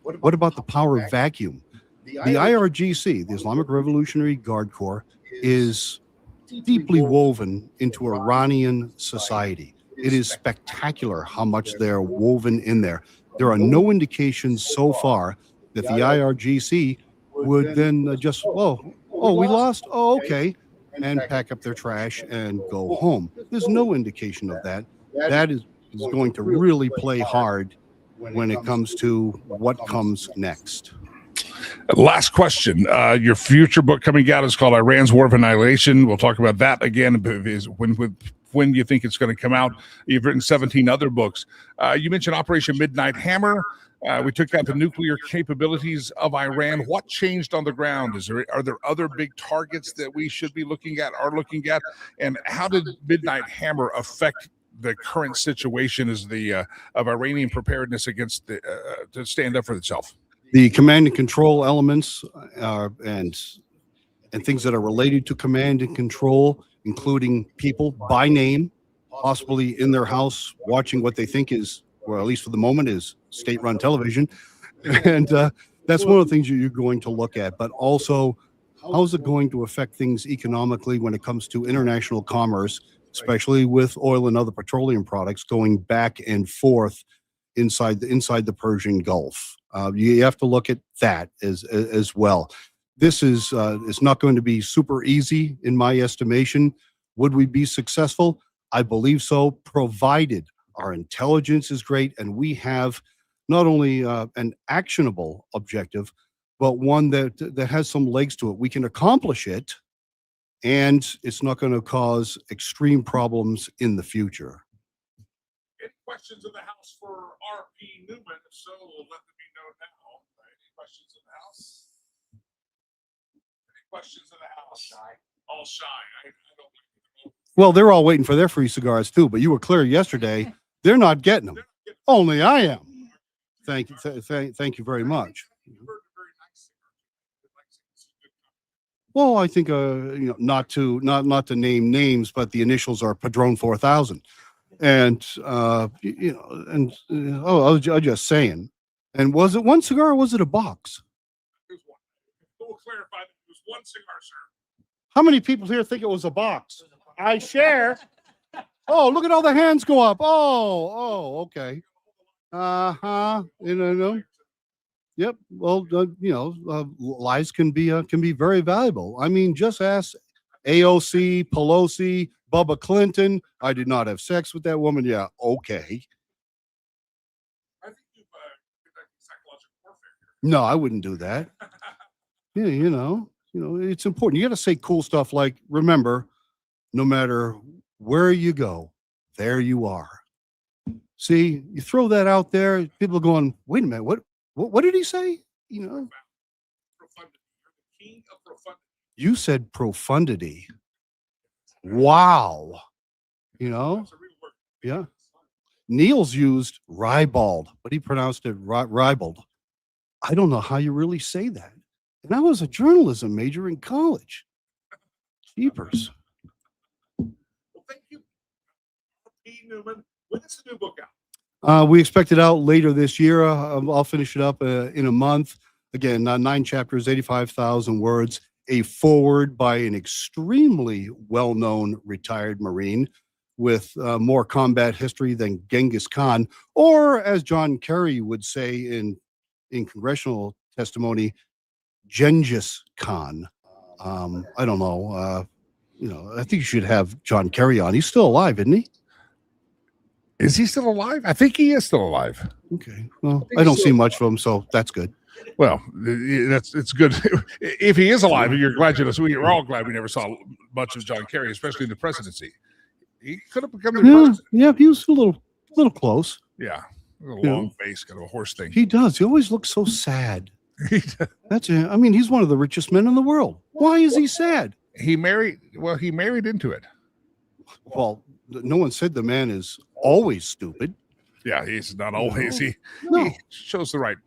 what about the power vacuum? The IRGC, the Islamic Revolutionary Guard Corps, is deeply woven into Iranian society. It is spectacular how much they're woven in there. There are no indications so far that the IRGC would then we lost? Oh, okay. And pack up their trash and go home. There's no indication of that. That is going to really play hard when it comes to what comes next. Last question. Your future book coming out is called Iran's War of Annihilation. We'll talk about that again. When you think it's going to come out? You've written 17 other books. You mentioned Operation Midnight Hammer. We took out the nuclear capabilities of Iran. What changed on the ground? Are there other big targets that we should be looking at? And how did Midnight Hammer affect the current situation of Iranian preparedness against to stand up for itself? The command and control elements and things that are related to command and control, including people by name, possibly in their house watching what they think is or at least for the moment, is state-run television. And that's one of the things you're going to look at. But also, how is it going to affect things economically when it comes to international commerce, especially with oil and other petroleum products going back and forth inside the Persian Gulf? You have to look at that as well. This is not going to be super easy in my estimation. Would we be successful? I believe so, provided our intelligence is great and we have not only an actionable objective, but one that has some legs to it. We can accomplish it, and it's not going to cause extreme problems in the future. Any questions in the house for R.P. Newman? If so, let them be known now. Any questions in the house? Any questions in the house? All shy. I don't. Well, they're all waiting for their free cigars too, but you were clear yesterday. They're not getting them. Only I am. Thank you. Thank you very much. Well, I think not to name names, but the initials are Padron 4000, and I was just saying. And was it one cigar or was it a box? It was one. We'll clarify that it was one cigar, sir. How many people here think it was a box? I share. Oh, look at all the hands go up. Oh, okay. Yep. Well, lies can be very valuable. I mean, just ask AOC, Pelosi, Bubba Clinton. I did not have sex with that woman. Yeah. Okay. I think you've conducted psychological warfare here. No, I wouldn't do that. Yeah, it's important. You got to say cool stuff like, remember, no matter where you go, there you are. See, you throw that out there, people are going, wait a minute, what did he say? Profundity. You're the king of profundity. You said profundity. Wow. That's a real word. Yeah. Niels used ribald, but he pronounced it ribald. I don't know how you really say that. And I was a journalism major in college. Jeepers. Well, thank you, P. Newman. When is the new book out? We expect it out later this year. I'll finish it up in a month. Again, 9 chapters, 85,000 words, a foreword by an extremely well-known retired Marine with more combat history than Genghis Khan, or as John Kerry would say in congressional testimony, Gengis Khan. I don't know. I think you should have John Kerry on. He's still alive, isn't he? Is he still alive? I think he is still alive. Okay. Well, I don't see much of him, so that's good. Well, it's good. If he is alive, you're glad we're all glad we never saw much of John Kerry, especially in the presidency. He could have become the president. Yeah, he was a little close. Yeah. A long face, kind of a horse thing. He does. He always looks so sad. That's it. I mean, he's one of the richest men in the world. Why is he sad? He married into it. Well, no one said the man is always stupid. Yeah, he's not always. He shows the right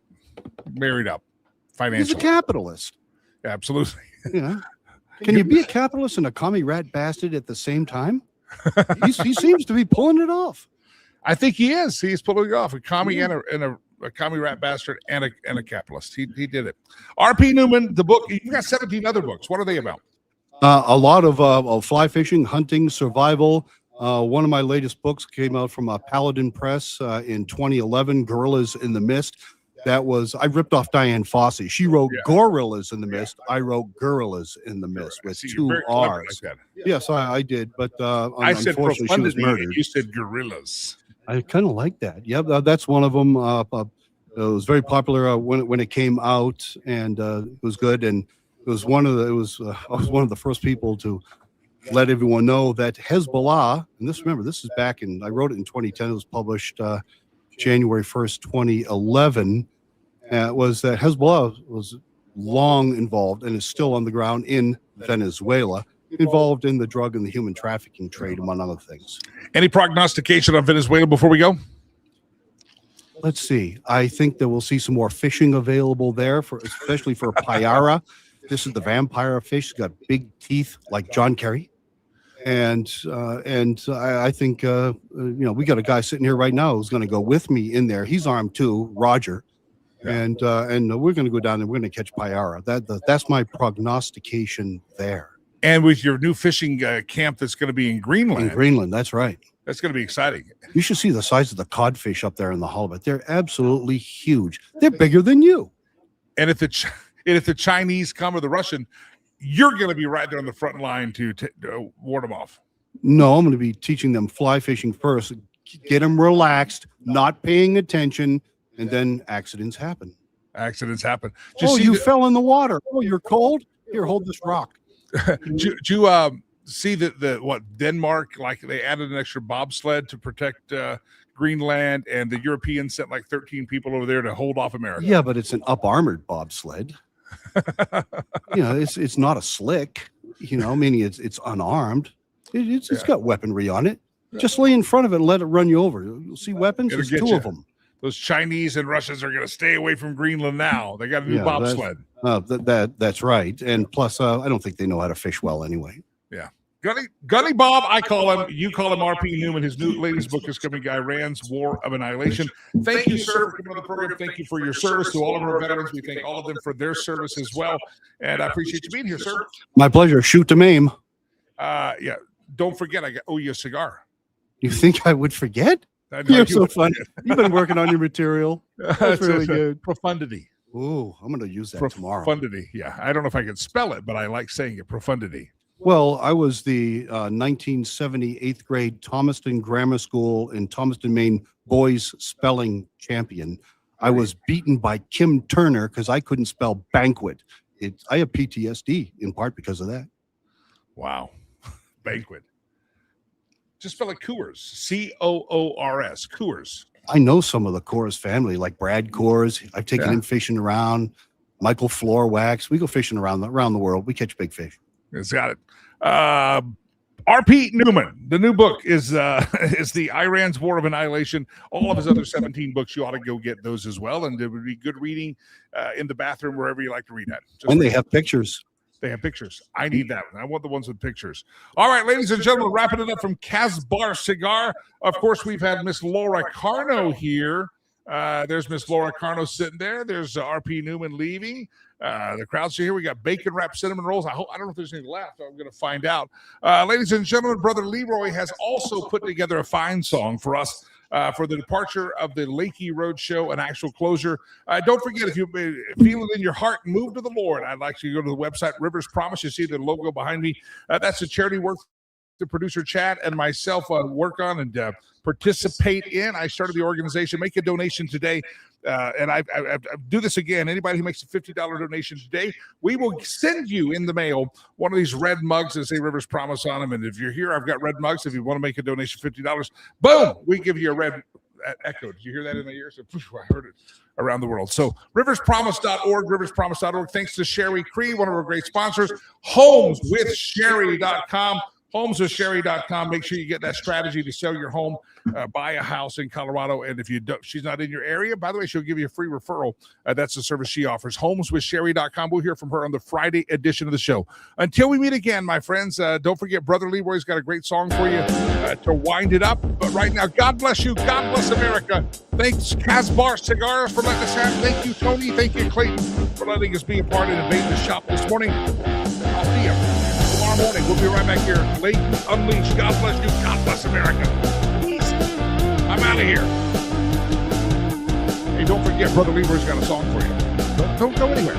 married up financially. He's a capitalist. Absolutely. Yeah. Can you be a capitalist and a commie rat bastard at the same time? He seems to be pulling it off. I think he is. He's pulling it off. A commie and a commie rat bastard and a capitalist. He did it. R.P. Newman, the book. You've got 17 other books. What are they about? A lot of fly fishing, hunting, survival. One of my latest books came out from Paladin Press in 2011, Gorillas in the Mist. I ripped off Diane Fossey. She wrote Gorillas in the Mist. I wrote Gorillas in the Mist with 2 R's. Like yes, I did, but I said unfortunately she was murdered. You said gorillas. I kind of like that. Yeah, that's one of them. It was very popular when it came out, and it was good. And it was I was one of the first people to let everyone know that Hezbollah, and this is back in, I wrote it in 2010. It was published January 1st, 2011. Was that Hezbollah was long involved and is still on the ground in Venezuela, involved in the drug and the human trafficking trade, among other things. Any prognostication on Venezuela before we go? Let's see. I think that we'll see some more fishing available there, especially for Payara. This is the vampire fish. It's got big teeth like John Kerry. And I think we got a guy sitting here right now who's going to go with me in there. He's armed too, Roger, and we're going to go down there. We're going to catch Payara. That's my prognostication there. And with your new fishing camp that's going to be in Greenland. In Greenland, that's right. That's going to be exciting. You should see the size of the codfish up there in the halibut. They're absolutely huge. They're bigger than you. And if the Chinese come or the Russian, you're going to be right there on the front line to ward them off. No, I'm going to be teaching them fly fishing first. Get them relaxed, not paying attention, and then accidents happen. Accidents happen. You fell in the water. Oh, you're cold? Here, hold this rock. Do you see what Denmark, like they added an extra bobsled to protect Greenland, and the Europeans sent like 13 people over there to hold off America? Yeah, but it's an up-armored bobsled. It's not a slick, meaning it's unarmed. It's got weaponry on it. Yeah. Just lay in front of it and let it run you over. You'll see weapons. There's two of them. Those Chinese and Russians are going to stay away from Greenland now. They got a new bobsled. That's right. And plus, I don't think they know how to fish well anyway. Yeah. Gunny Bob, I call him. You call him R.P. Newman. His latest book is coming, Iran's War of Annihilation. Thank you, sir, for coming on the program. Thank you for your service to all of our veterans. We thank all of them for their service as well. And I appreciate you being here, sir. My pleasure. Shoot to maim. Yeah. Don't forget, I owe you a cigar. You think I would forget? You're so funny. You've been working on your material. That's really good. Profundity. Ooh, I'm going to use that tomorrow. Profundity. Yeah. I don't know if I can spell it, but I like saying it. Profundity. Well, I was the 1970 8th grade Thomaston Grammar School in Thomaston, Maine boys spelling champion. I was beaten by Kim Turner because I couldn't spell banquet. I have PTSD in part because of that. Wow. Banquet. Just spell it Coors. Coors. Coors. I know some of the Coors family, like Brad Coors. I've taken him fishing around. Michael Floorwax. We go fishing around the world. We catch big fish. It's got it. R.P. Newman. The new book is the Iran's War of Annihilation. All of his other 17 books, you ought to go get those as well. And it would be good reading in the bathroom, wherever you like to read at. And they have pictures. They have pictures. I need that one. I want the ones with pictures. All right, ladies and gentlemen, wrapping it up from Casbar Cigar. Of course, we've had Miss Laura Carno here. There's Miss Laura Carno sitting there. There's R.P. Newman leaving. The crowd's here. We got bacon wrapped cinnamon rolls. I don't know if there's any left. I'm going to find out. Ladies and gentlemen, Brother Leroy has also put together a fine song for us. For the departure of the Lakey Road Show, an actual closure. Don't forget, if you feel it in your heart, move to the Lord. I'd like you to go to the website, Rivers Promise. You see the logo behind me. That's the charity work the producer Chad and myself work on and participate in. I started the organization. Make a donation today. And I do this again. Anybody who makes a $50 donation today, we will send you in the mail one of these red mugs that say Rivers Promise on them. And if you're here, I've got red mugs. If you want to make a donation, $50, boom, we give you a red echo. Did you hear that in the ear? So, I heard it around the world. So riverspromise.org, riverspromise.org. Thanks to Sherry Cree, one of our great sponsors. Homeswithsherry.com. Homeswithsherry.com. Make sure you get that strategy to sell your home, buy a house in Colorado. And if she's not in your area, by the way, she'll give you a free referral. That's the service she offers. Homeswithsherry.com. We'll hear from her on the Friday edition of the show. Until we meet again, my friends, don't forget, Brother Leroy's got a great song for you to wind it up. But right now, God bless you. God bless America. Thanks, Casbar Cigars, for letting us have. Thank you, Tony. Thank you, Clayton, for letting us be a part and invade the shop this morning. I'll see you tomorrow morning. We'll be right back here. Lakey Unleashed. God bless you. God bless America. Peace. I'm out of here. Hey, don't forget, Brother Leroy's got a song for you. Don't go anywhere.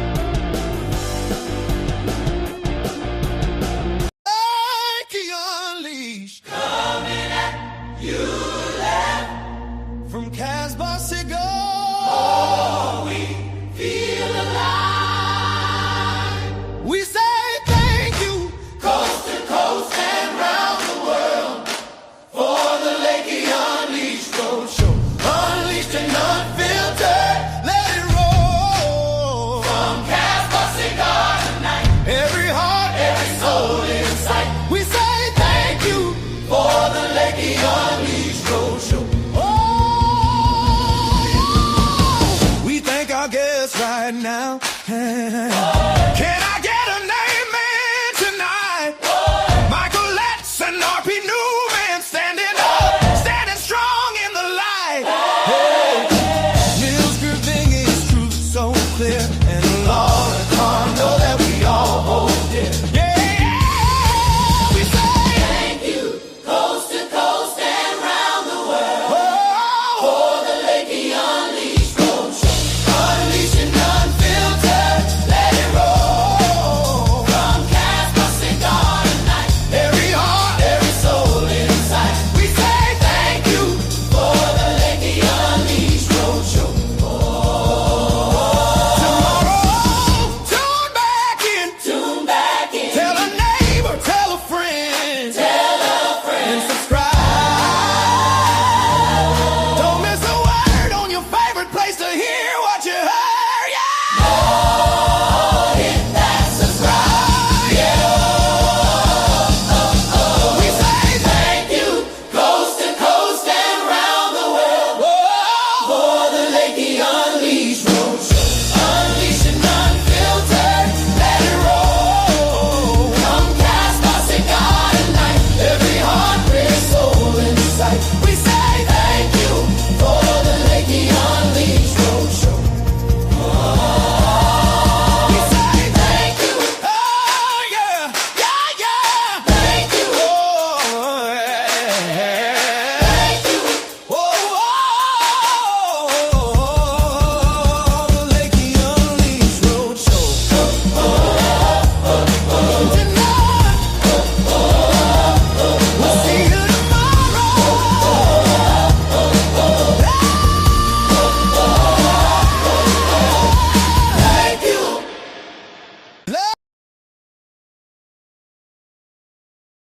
Lakey Unleashed. Coming at you left from Casbar Cigar. Oh, we feel alive. We say coast to coast and round the world for the Lakey Unleashed Road Show. Unleashed and unfiltered, let it roll. From Casbar Cigar tonight, every heart, every soul in sight. We say thank you for the Lakey Unleashed Road Show. Oh, we thank our guests right now. Can I get a name, man, tonight? Michael Letson clear.